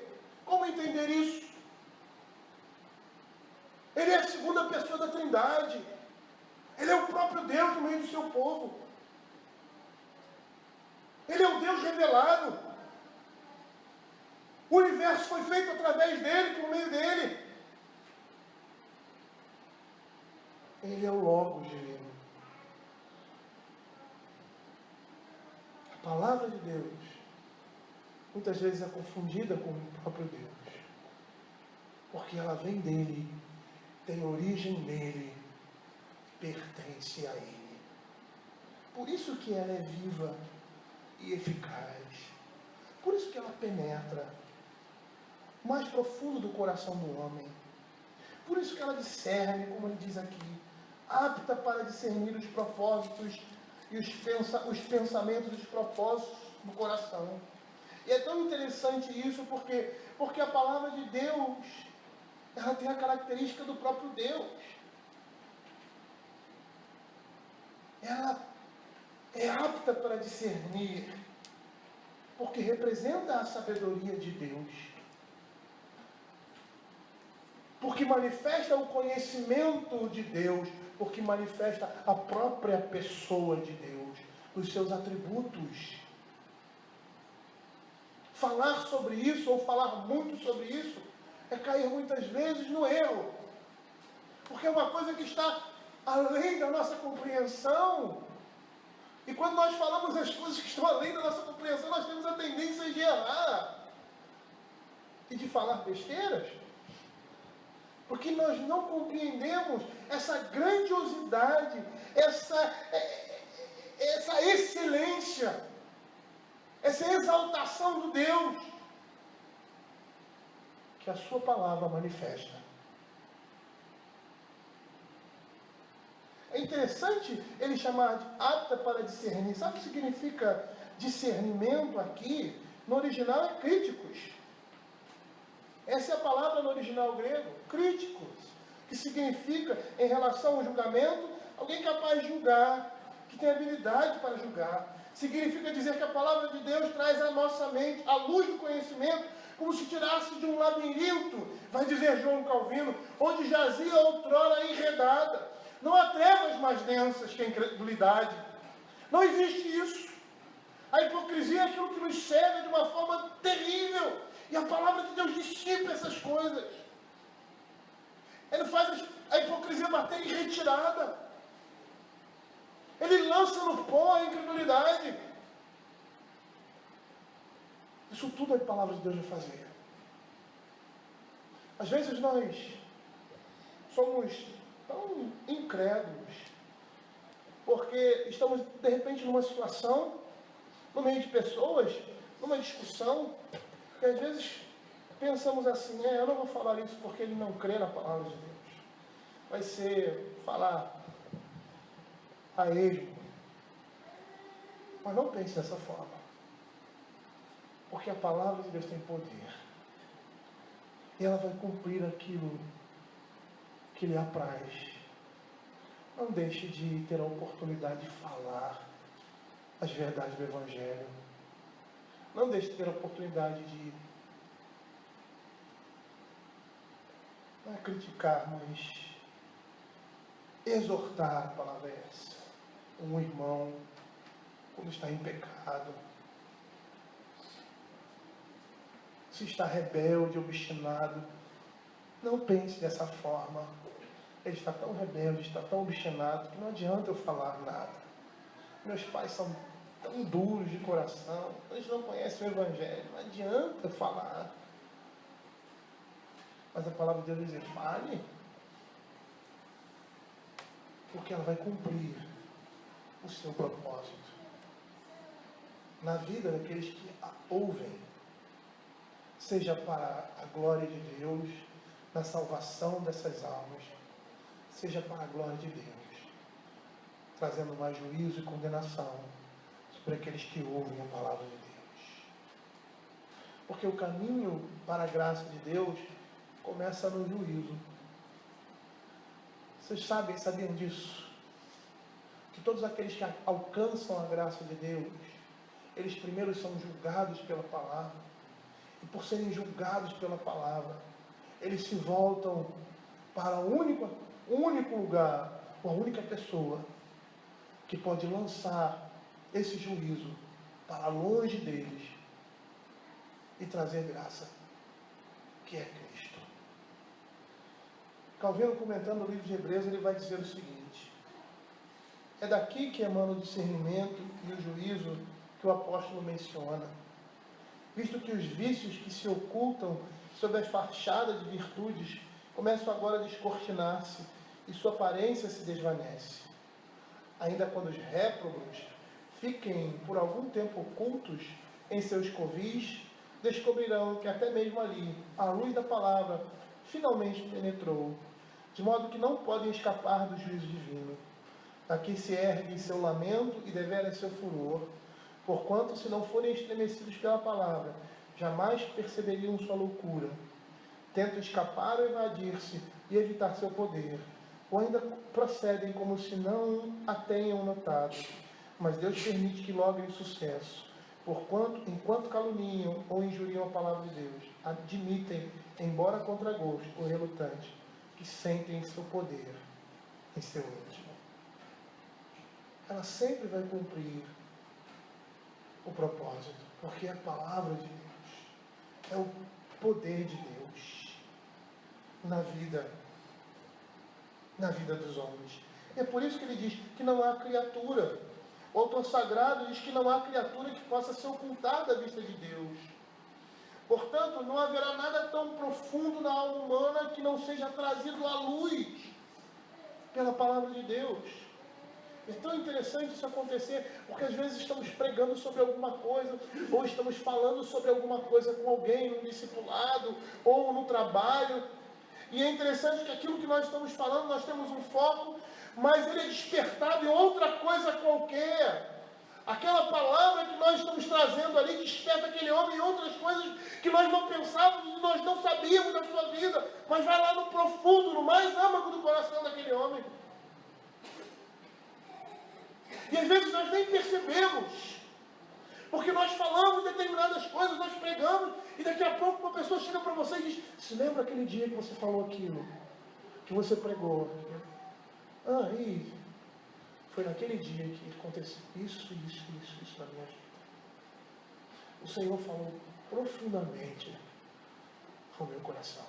Como entender isso? Ele é a segunda pessoa da Trindade. Ele é o próprio Deus no meio do seu povo. Ele é o Deus revelado. O universo foi feito através dele, por meio dele. Ele é o Logos divino. A palavra de Deus muitas vezes é confundida com o próprio Deus, porque ela vem dele, tem origem nele, pertence a ele. Por isso que ela é viva, e eficaz. Por isso que ela penetra o mais profundo do coração do homem. Por isso que ela discerne, como ele diz aqui, apta para discernir os propósitos e os pensamentos e os propósitos do coração. E é tão interessante isso porque a palavra de Deus, ela tem a característica do próprio Deus. Ela é apta para discernir, porque representa a sabedoria de Deus. Porque manifesta o conhecimento de Deus, porque manifesta a própria pessoa de Deus, os seus atributos. Falar sobre isso, ou falar muito sobre isso, é cair muitas vezes no erro. Porque é uma coisa que está além da nossa compreensão. E quando nós falamos as coisas que estão além da nossa compreensão, nós temos a tendência de errar e de falar besteiras. Porque nós não compreendemos essa grandiosidade, essa excelência, essa exaltação do Deus que a sua palavra manifesta. É interessante ele chamar de apta para discernir. Sabe o que significa discernimento aqui? No original é críticos. Essa é a palavra no original grego, críticos, que significa, em relação ao julgamento, alguém capaz de julgar, que tem habilidade para julgar. Significa dizer que a palavra de Deus traz à nossa mente a luz do conhecimento, como se tirasse de um labirinto, vai dizer João Calvino, onde jazia outrora enredada. Não há trevas mais densas que a incredulidade. Não existe isso. A hipocrisia é aquilo que nos cega de uma forma terrível. E a palavra de Deus dissipa essas coisas. Ele faz a hipocrisia bater em retirada. Ele lança no pó a incredulidade. Isso tudo a palavra de Deus vai fazer. Às vezes nós somos tão incrédulos, porque estamos de repente numa situação, no meio de pessoas, numa discussão, que às vezes pensamos assim, eu não vou falar isso porque ele não crê na palavra de Deus. Vai ser falar a esmo. Mas não pense dessa forma. Porque a palavra de Deus tem poder. E ela vai cumprir aquilo que lhe apraz. Não deixe de ter a oportunidade de falar as verdades do Evangelho. Não deixe de ter a oportunidade de não é criticar, mas exortar, a palavra é essa. Um irmão, quando está em pecado, se está rebelde, obstinado, não pense dessa forma. Ele está tão rebelde, está tão obstinado, que não adianta eu falar nada. Meus pais são tão duros de coração, eles não conhecem o Evangelho, não adianta eu falar. Mas a palavra de Deus diz, fale, porque ela vai cumprir o seu propósito na vida daqueles que a ouvem, seja para a glória de Deus, na salvação dessas almas, seja para a glória de Deus, trazendo mais juízo e condenação sobre aqueles que ouvem a palavra de Deus. Porque o caminho para a graça de Deus começa no juízo. Vocês sabiam disso? Que todos aqueles que alcançam a graça de Deus, eles primeiro são julgados pela palavra. E por serem julgados pela palavra, eles se voltam para o único lugar, ou a única pessoa que pode lançar esse juízo para longe deles e trazer graça, que é Cristo. Calvino, comentando o livro de Hebreus, ele vai dizer o seguinte: é daqui que emana o discernimento e o juízo que o apóstolo menciona, visto que os vícios que se ocultam sob a fachada de virtudes começam agora a descortinar-se e sua aparência se desvanece. Ainda quando os réprobos fiquem por algum tempo ocultos em seus covis, descobrirão que até mesmo ali a luz da palavra finalmente penetrou, de modo que não podem escapar do juízo divino. Daqui se ergue seu lamento e deveras seu furor, porquanto, se não forem estremecidos pela palavra, jamais perceberiam sua loucura. Tentam escapar ou evadir-se e evitar seu poder, ou ainda procedem como se não a tenham notado. Mas Deus permite que logrem sucesso, porquanto, enquanto caluniam ou injuriam a palavra de Deus, admitem, embora contra gosto ou relutante, que sentem seu poder em seu íntimo. Ela sempre vai cumprir o propósito, porque é a palavra de Deus, é o poder de Deus na vida dos homens. É por isso que ele diz que não há criatura. O autor sagrado diz que não há criatura que possa se ocultar da vista de Deus. Portanto, não haverá nada tão profundo na alma humana que não seja trazido à luz pela palavra de Deus. É tão interessante isso acontecer, porque às vezes estamos pregando sobre alguma coisa, ou estamos falando sobre alguma coisa com alguém, no discipulado, ou no trabalho, e é interessante que aquilo que nós estamos falando, nós temos um foco, mas ele é despertado em outra coisa qualquer. Aquela palavra que nós estamos trazendo ali desperta aquele homem em outras coisas que nós não pensávamos e nós não sabíamos da sua vida, mas vai lá no profundo, no mais âmago do coração daquele homem. E às vezes nós nem percebemos, porque nós falamos determinadas coisas, nós pregamos, e daqui a pouco uma pessoa chega para você e diz: se lembra aquele dia que você falou aquilo, que você pregou? E foi naquele dia que aconteceu isso na minha vida. O Senhor falou profundamente ao meu coração.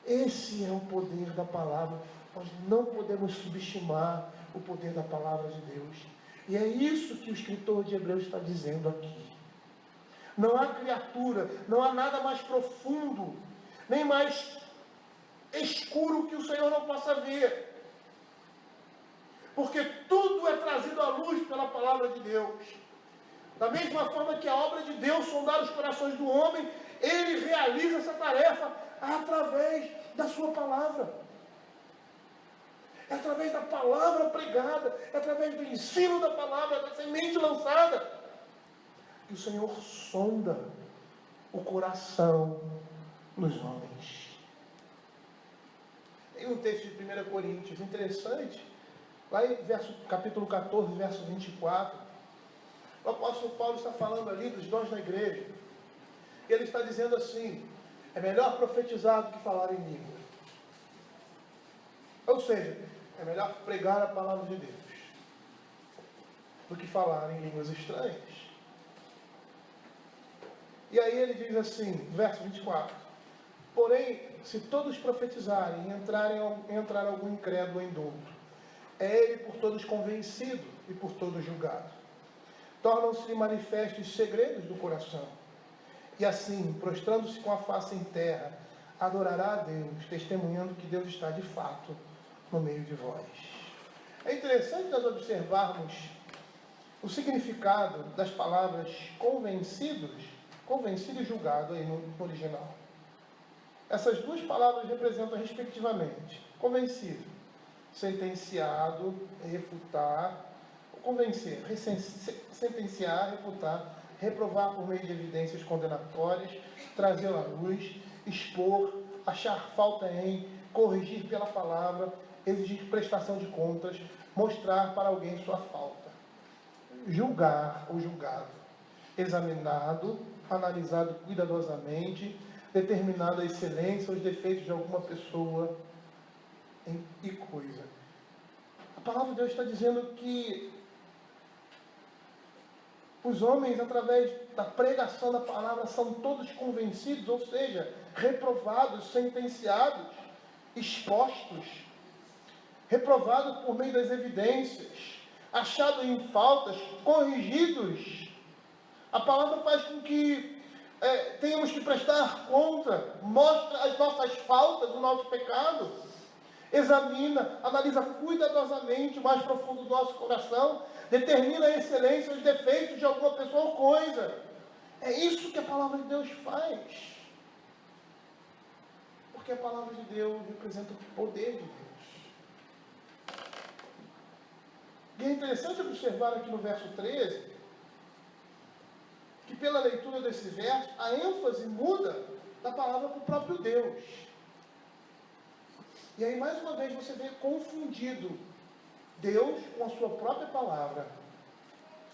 Esse é o poder da palavra. Nós não podemos subestimar o poder da palavra de Deus. E é isso que o escritor de Hebreus está dizendo aqui. Não há criatura, não há nada mais profundo, nem mais escuro que o Senhor não possa ver. Porque tudo é trazido à luz pela palavra de Deus. Da mesma forma que a obra de Deus, sondar os corações do homem, Ele realiza essa tarefa através da sua palavra. É através da palavra pregada, é através do ensino da palavra, da semente lançada, que o Senhor sonda o coração nos homens. Tem um texto de 1 Coríntios interessante, lá em capítulo 14, verso 24, o apóstolo Paulo está falando ali dos dons da igreja, e ele está dizendo assim: é melhor profetizar do que falar em língua. Ou seja, é melhor pregar a palavra de Deus do que falar em línguas estranhas. E aí ele diz assim, verso 24: porém, se todos profetizarem e entrar algum incrédulo em dúvida, é ele por todos convencido e por todos julgado. Tornam-se manifestos segredos do coração. E assim, prostrando-se com a face em terra, adorará a Deus, testemunhando que Deus está de fato no meio de vós. É interessante nós observarmos o significado das palavras convencido e julgado aí no original. Essas duas palavras representam respectivamente convencido, sentenciado, refutar, convencer, sentenciar, refutar, reprovar por meio de evidências condenatórias, trazer à luz, expor, achar falta em, corrigir pela palavra, exigir prestação de contas, mostrar para alguém sua falta. Julgar ou julgado, examinado, analisado cuidadosamente, determinado a excelência ou os defeitos de alguma pessoa e coisa. A palavra de Deus está dizendo que os homens, através da pregação da palavra, são todos convencidos, ou seja, reprovados, sentenciados, expostos, reprovados por meio das evidências, achados em faltas, corrigidos. A palavra faz com que tenhamos que prestar conta, mostra as nossas faltas, o nosso pecado. examina, analisa cuidadosamente o mais profundo do nosso coração, determina a excelência, os defeitos de alguma pessoa ou coisa. É isso que a palavra de Deus faz. Porque a palavra de Deus representa o poder de Deus. E é interessante observar aqui no verso 13, que pela leitura desse verso, a ênfase muda da palavra para o próprio Deus. E aí, mais uma vez, você vê confundido Deus com a sua própria palavra.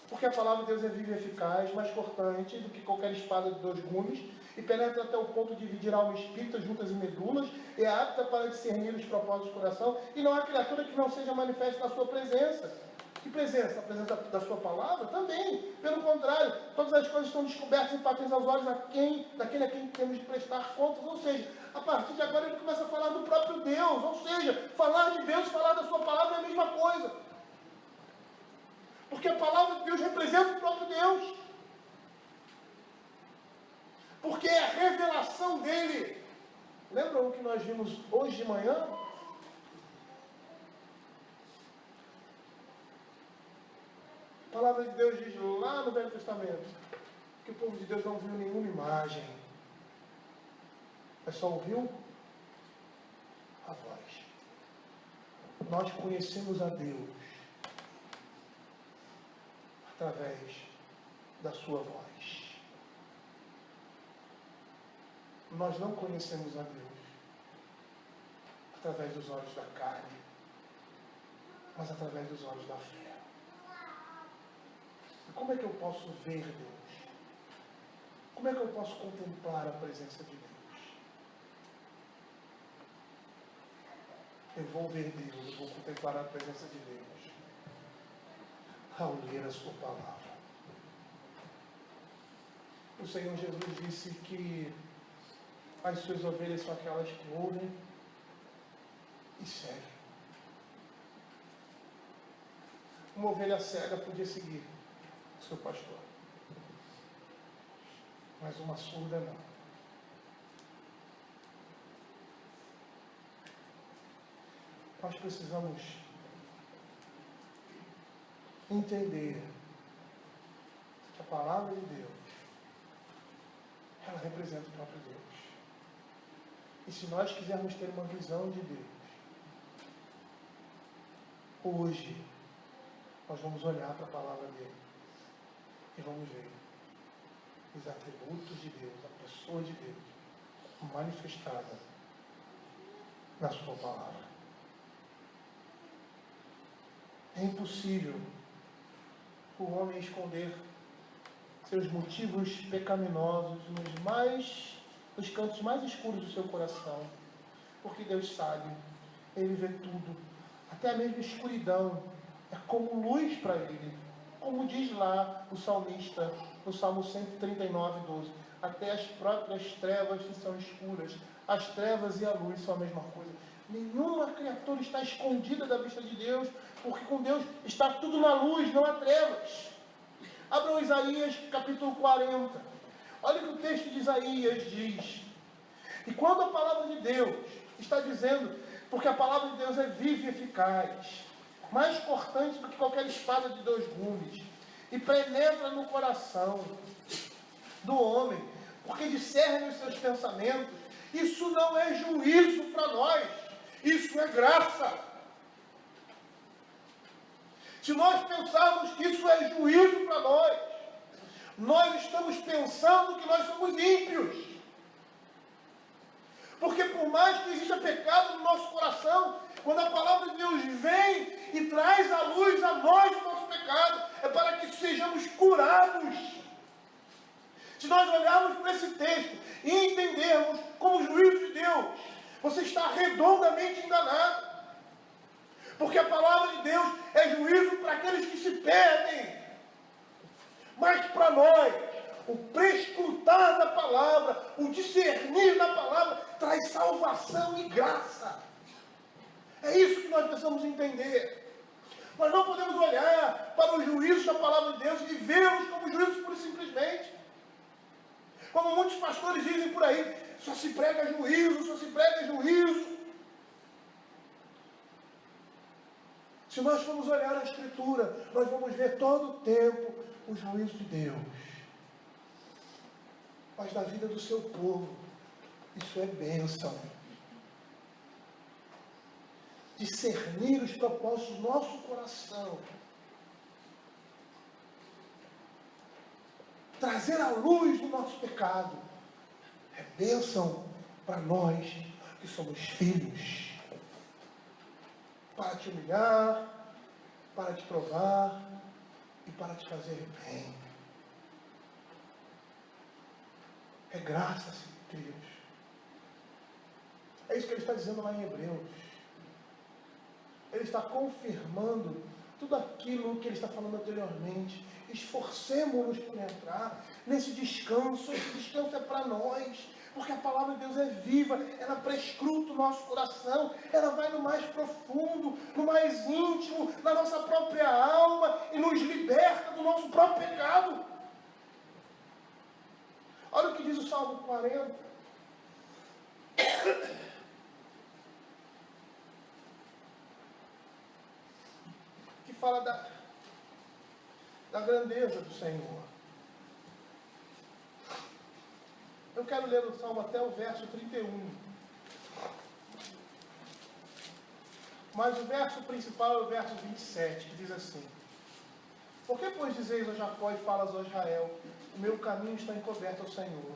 Porque a palavra de Deus é viva e eficaz, mais cortante do que qualquer espada de 2 gumes, e penetra até o ponto de dividir alma e espírito, juntas e medulas, e é apta para discernir os propósitos do coração, e não há criatura que não seja manifesta na sua presença. Que presença? A presença da sua palavra? Também. Pelo contrário, todas as coisas estão descobertas e patentes aos olhos daquele a quem temos de prestar contas. Ou seja, a partir de agora ele começa a falar do próprio Deus. Ou seja, falar de Deus e falar da sua palavra é a mesma coisa. Porque a palavra de Deus representa o próprio Deus. Porque é a revelação dele. Lembram o que nós vimos hoje de manhã? A palavra de Deus diz lá no Velho Testamento que o povo de Deus não viu nenhuma imagem. Mas só ouviu a voz. Nós conhecemos a Deus através da sua voz. Nós não conhecemos a Deus através dos olhos da carne, mas através dos olhos da fé. E como é que eu posso ver Deus? Como é que eu posso contemplar a presença de Deus? Eu vou ver Deus, eu vou contemplar a presença de Deus ao ler a sua palavra. O Senhor Jesus disse que as suas ovelhas são aquelas que ouvem e seguem. Uma ovelha cega podia seguir o seu pastor, mas uma surda não. Nós precisamos entender que a palavra de Deus, ela representa o próprio Deus. E se nós quisermos ter uma visão de Deus, hoje, nós vamos olhar para a palavra dele e vamos ver os atributos de Deus, a pessoa de Deus, manifestada na sua palavra. É impossível o homem esconder seus motivos pecaminosos nos cantos mais escuros do seu coração, porque Deus sabe, Ele vê tudo, até a mesma escuridão é como luz para Ele, como diz lá o salmista, no Salmo 139, 12, até as próprias trevas que são escuras, as trevas e a luz são a mesma coisa. Nenhuma criatura está escondida da vista de Deus, porque com Deus está tudo na luz, não há trevas. Abram Isaías capítulo 40. Olha o que o texto de Isaías diz. E quando a palavra de Deus está dizendo, porque a palavra de Deus é viva e eficaz, mais cortante do que qualquer espada de 2 gumes, e penetra no coração do homem, porque discerne os seus pensamentos, isso não é juízo para nós, isso é graça. Se nós pensarmos que isso é juízo para nós estamos pensando que nós somos ímpios. Porque por mais que exista pecado no nosso coração, quando a palavra de Deus vem e traz à luz a nós o nosso pecado, é para que sejamos curados. Se nós olharmos para esse texto e entendermos como juízo de Deus, você está redondamente enganado. Porque a palavra de Deus é juízo para aqueles que se perdem. Mas para nós, o prescrutar da palavra, o discernir da palavra, traz salvação e graça. É isso que nós precisamos entender. Nós não podemos olhar para os juízos da palavra de Deus e vê-los como juízos pura e simplesmente. Como muitos pastores dizem por aí, só se prega juízo, só se prega juízo. Se nós formos olhar a Escritura, nós vamos ver todo o tempo o juízo de Deus. Mas na vida do seu povo, isso é bênção. Discernir os propósitos do nosso coração. Trazer a luz do nosso pecado. É bênção para nós que somos filhos. Para te humilhar, para te provar e para te fazer bem. É graça, queridos. É isso que ele está dizendo lá em Hebreus. Ele está confirmando tudo aquilo que ele está falando anteriormente. Esforcemos-nos por entrar nesse descanso. Esse descanso é para nós. Porque a palavra de Deus é viva. Ela prescruta o nosso coração. Ela vai no mais profundo, no mais íntimo, na nossa própria alma e nos liberta do nosso próprio pecado. Olha o que diz o Salmo 40. Que fala da grandeza do Senhor. Eu quero ler o Salmo até o verso 31. Mas o verso principal é o verso 27, que diz assim: Por que, pois, dizeis a Jacó e falas a Israel, o meu caminho está encoberto ao Senhor,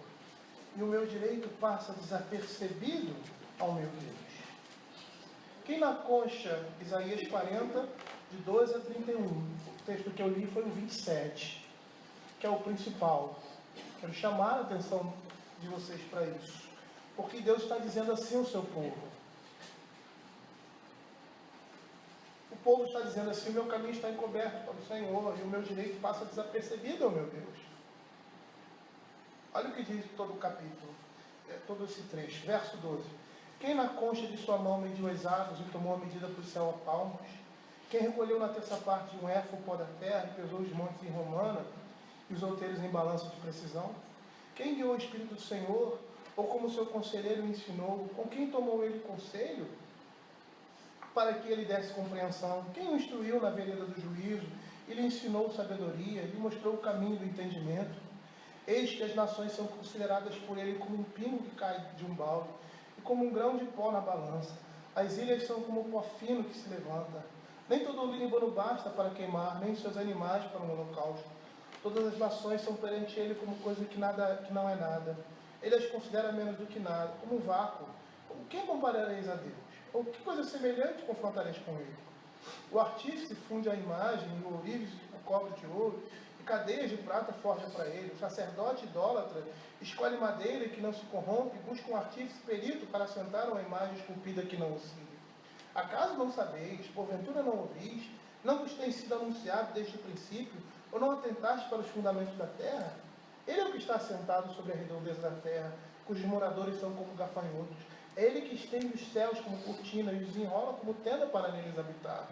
e o meu direito passa desapercebido ao meu Deus? Quem na concha, Isaías 40, de 12 a 31, o texto que eu li foi o 27, que é o principal. Quero chamar a atenção de vocês para isso, porque Deus está dizendo assim ao seu povo. O povo está dizendo assim: o meu caminho está encoberto para o Senhor, e o meu direito passa desapercebido ao meu Deus. Olha o que diz todo o capítulo, todo esse trecho, verso 12. Quem na concha de sua mão mediu as águas e tomou a medida para o céu a palmos? Quem recolheu na terça parte de um éfa o pó da terra e pesou os montes em romana e os outeiros em balança de precisão? Quem guiou o Espírito do Senhor, ou como seu conselheiro o ensinou? Com quem tomou ele conselho, para que ele desse compreensão? Quem o instruiu na vereda do juízo, e lhe ensinou sabedoria, lhe mostrou o caminho do entendimento? Eis que as nações são consideradas por ele como um pingo que cai de um balde, e como um grão de pó na balança. As ilhas são como o pó fino que se levanta. Nem todo o líbano basta para queimar, nem seus animais para um holocausto. Todas as nações são perante ele como coisa que não é nada. Ele as considera menos do que nada, como um vácuo. Com quem comparareis a Deus? Ou que coisa semelhante confrontareis com ele? O artífice funde a imagem, e o ourives o cobre de ouro, e cadeias de prata forja para ele. O sacerdote idólatra escolhe madeira que não se corrompe, e busca um artífice perito para assentar uma imagem esculpida que não oscila. Acaso não sabeis, porventura não ouvis, não vos tem sido anunciado desde o princípio, ou não atentastes para os fundamentos da terra? Ele é o que está assentado sobre a redondeza da terra, cujos moradores são como gafanhotos. É ele que estende os céus como cortina e os enrola como tenda para neles habitar.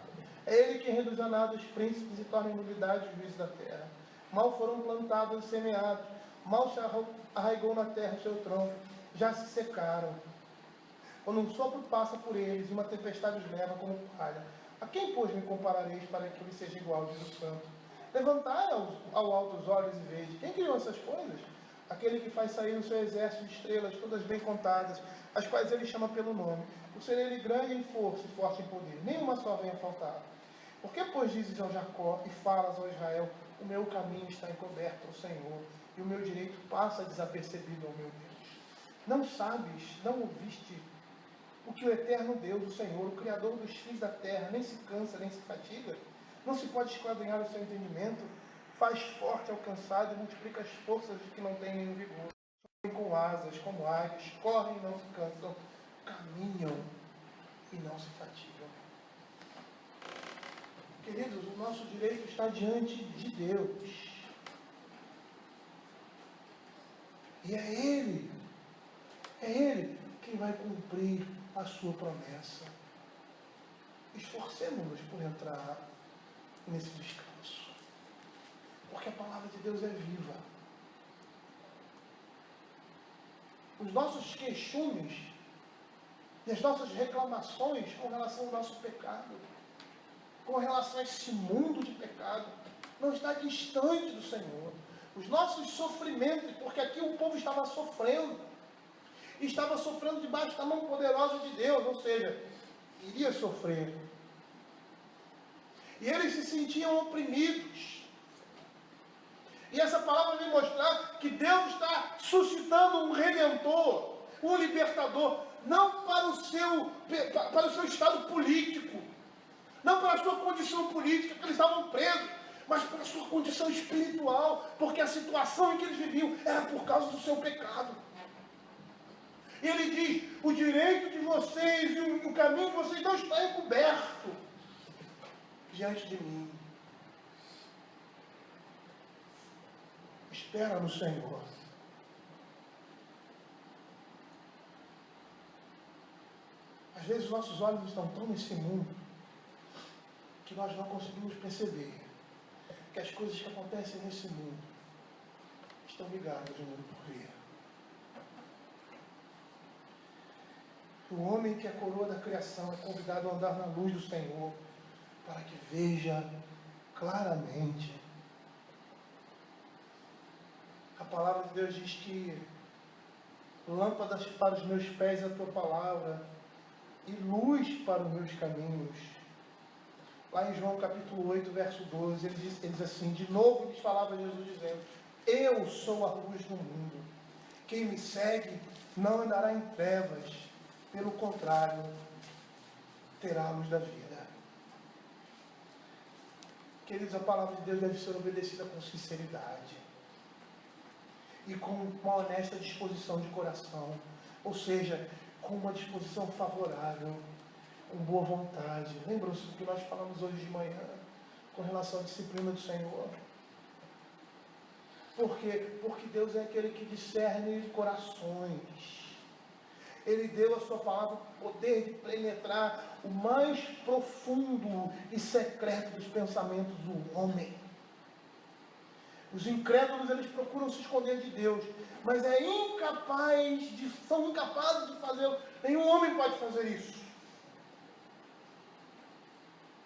É ele que reduz a nada os príncipes e torna em nulidade o juízo da terra. Mal foram plantados e semeados, mal se arraigou na terra o seu tronco, já se secaram. Quando um sopro passa por eles e uma tempestade os leva como palha. A quem, pois, me comparareis para que ele seja igual, diz o santo? Levantai ao alto os olhos e vede. Quem criou essas coisas? Aquele que faz sair o seu exército de estrelas, todas bem contadas, as quais ele chama pelo nome. Por ser ele grande em força e forte em poder, nenhuma só venha faltar. Por que, pois, dizes ao Jacó e falas ao Israel, o meu caminho está encoberto ao Senhor, e o meu direito passa desapercebido ao meu Deus? Não sabes, não ouviste o que o eterno Deus, o Senhor, o Criador dos fins da terra, nem se cansa, nem se fatiga? Não se pode esquadrinhar o seu entendimento? Faz forte ao cansado e multiplica as forças de que não tem nenhum vigor. Sobem com asas, como águias, correm e não se cansam, caminham e não se fatigam. Queridos, o nosso direito está diante de Deus. E é Ele quem vai cumprir a sua promessa. Esforcemos-nos por entrar nesse descanso. Porque a palavra de Deus é viva. Os nossos queixumes e as nossas reclamações com relação ao nosso pecado, com relação a esse mundo de pecado, não está distante do Senhor. Os nossos sofrimentos, porque aqui o povo estava sofrendo debaixo da mão poderosa de Deus, ou seja, iria sofrer. E eles se sentiam oprimidos. E essa palavra vem mostrar que Deus está suscitando um redentor, um libertador, não para o seu estado político, não para a sua condição política, que eles estavam presos, mas para a sua condição espiritual, porque a situação em que eles viviam era por causa do seu pecado. E ele diz: o direito de vocês e o caminho de vocês não está encoberto diante de mim. Espera no Senhor. Às vezes os nossos olhos estão tão nesse mundo que nós não conseguimos perceber que as coisas que acontecem nesse mundo estão ligadas ao mundo por vir. O homem que é a coroa da criação é convidado a andar na luz do Senhor para que veja claramente. A palavra de Deus diz que lâmpadas para os meus pés é a tua palavra e luz para os meus caminhos. Lá em João capítulo 8, verso 12, ele diz assim, de novo lhes falava Jesus dizendo: eu sou a luz do mundo. Quem me segue não andará em trevas, pelo contrário, terá a luz da vida. Queridos, a palavra de Deus deve ser obedecida com sinceridade e com uma honesta disposição de coração, ou seja, com uma disposição favorável, com boa vontade. Lembram-se do que nós falamos hoje de manhã com relação à disciplina do Senhor? Por quê? Porque Deus é aquele que discerne corações. Ele deu a sua palavra o poder de penetrar o mais profundo e secreto dos pensamentos do homem. Os incrédulos, eles procuram se esconder de Deus, mas são incapazes de fazê-lo. Nenhum homem pode fazer isso.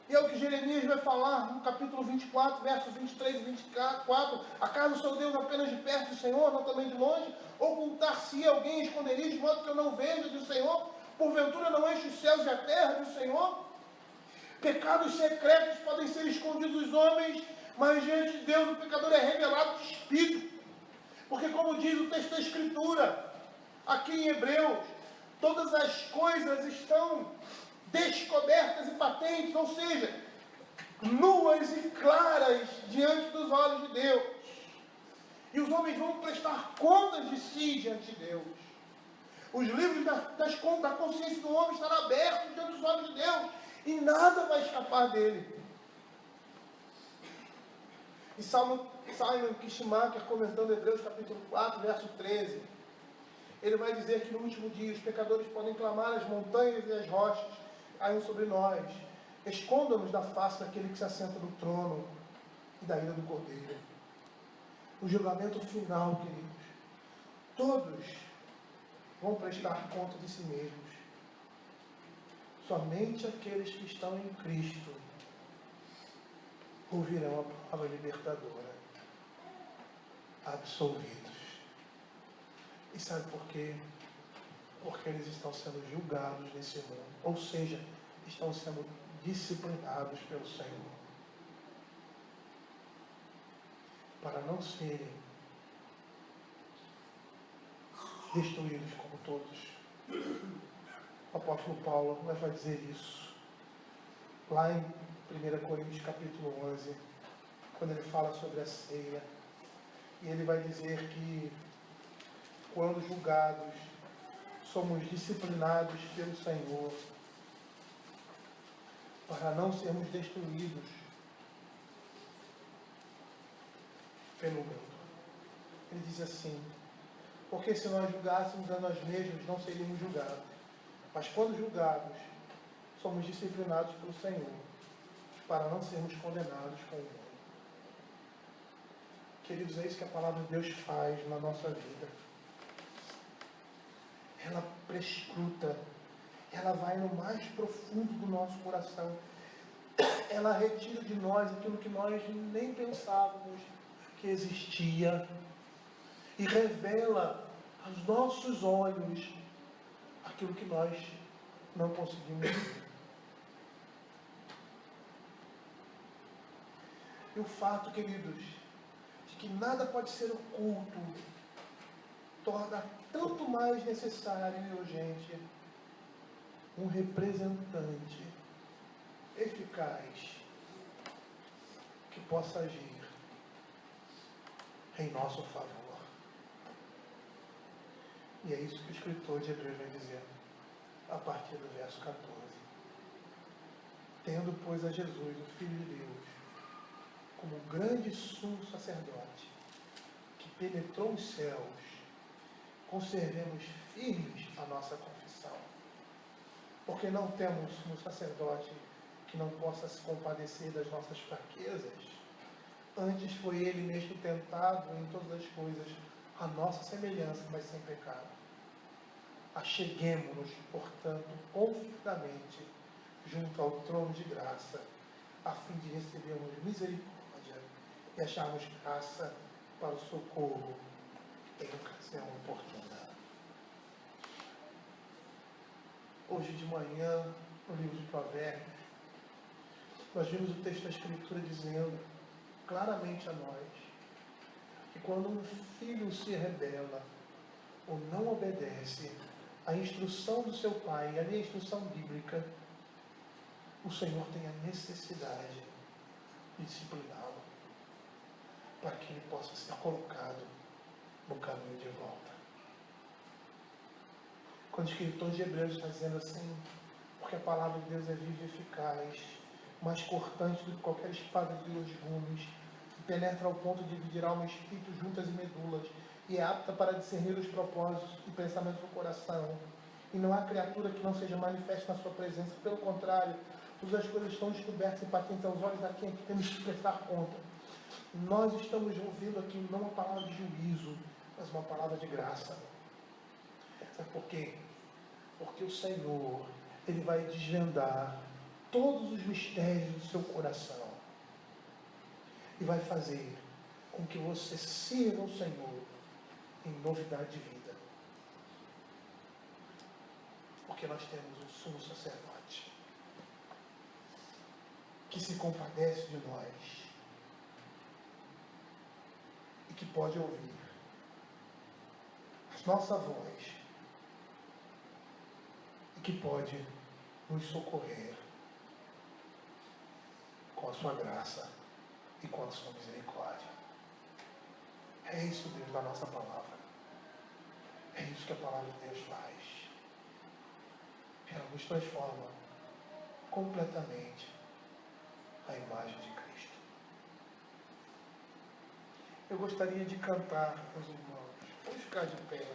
E é o que Jeremias vai falar no capítulo 24, versos 23 e 24. Acaso sou Deus apenas de perto do Senhor, não também de longe? Ocultar-se alguém em esconderijo, de modo que eu não veja, diz o Senhor? Porventura não enche os céus e a terra, diz o Senhor? Pecados secretos podem ser escondidos dos homens, mas diante de Deus o pecador é revelado de espírito. Porque como diz o texto da Escritura, aqui em Hebreus, todas as coisas estão descobertas e patentes, ou seja, nuas e claras diante dos olhos de Deus. E os homens vão prestar contas de si diante de Deus. Os livros da consciência do homem estarão abertos diante dos olhos de Deus, e nada vai escapar dele. E Simon Kishmaker, comentando Hebreus capítulo 4, verso 13, ele vai dizer que no último dia os pecadores podem clamar às montanhas e às rochas, caiam sobre nós, esconda-nos da face daquele que se assenta no trono e da ira do Cordeiro. O julgamento final, queridos, todos vão prestar conta de si mesmos. Somente aqueles que estão em Cristo ouvirão a palavra libertadora, absolvidos. E sabe por quê? Porque eles estão sendo julgados nesse mundo, ou seja, estão sendo disciplinados pelo Senhor, para não serem destruídos como todos. O apóstolo Paulo vai dizer isso lá em 1 Coríntios capítulo 11, quando ele fala sobre a ceia, e ele vai dizer que quando julgados somos disciplinados pelo Senhor para não sermos destruídos pelo mundo. Ele diz assim: porque se nós julgássemos a nós mesmos, não seríamos julgados. Mas quando julgados, somos disciplinados pelo Senhor para não sermos condenados com o mundo. Queridos, é isso que a palavra de Deus faz na nossa vida. Ela prescruta, ela vai no mais profundo do nosso coração ela retira de nós aquilo que nós nem pensávamos que existia e revela aos nossos olhos aquilo que nós não conseguimos ver. E o fato, queridos, de que nada pode ser oculto, torna tanto mais necessário e urgente um representante eficaz que possa agir em nosso favor. E é isso que o escritor de Hebreus vai dizer a partir do verso 14. Tendo, pois, a Jesus, o Filho de Deus, como grande sumo sacerdote, que penetrou os céus, conservemos firmes a nossa confissão. Porque não temos um sacerdote que não possa se compadecer das nossas fraquezas. Antes foi ele mesmo tentado em todas as coisas, a nossa semelhança, mas sem pecado. Acheguemo-nos, portanto, confiadamente junto ao trono de graça, a fim de recebermos misericórdia e acharmos graça para o socorro em ocasião oportuna. Hoje de manhã, no livro de Provérbios, nós vimos o texto da Escritura dizendo claramente a nós que quando um filho se rebela ou não obedece à instrução do seu pai, a minha instrução bíblica, o Senhor tem a necessidade de discipliná-lo para que ele possa ser colocado no caminho de volta. Quando o escritor de Hebreus está dizendo assim, porque a palavra de Deus é viva e eficaz, mais cortante do que qualquer espada de 2 gumes, que penetra ao ponto de dividir alma e espírito, juntas e medulas, e é apta para discernir os propósitos e pensamentos do coração. E não há criatura que não seja manifesta na sua presença. Pelo contrário, todas as coisas estão descobertas e patentes aos olhos daquele que temos que prestar conta. Nós estamos ouvindo aqui não uma palavra de juízo, mas uma palavra de graça. Sabe por quê? Porque o Senhor, Ele vai desvendar todos os mistérios do seu coração e vai fazer com que você sirva o Senhor em novidade de vida. Porque nós temos um sumo sacerdote que se compadece de nós e que pode ouvir a nossa voz e que pode nos socorrer com a sua graça e com a sua misericórdia. É isso, Deus, da nossa palavra. É isso que a palavra de Deus faz. Ela nos transforma completamente à imagem de Cristo. Eu gostaria de cantar com os irmãos. Vamos ficar de pé.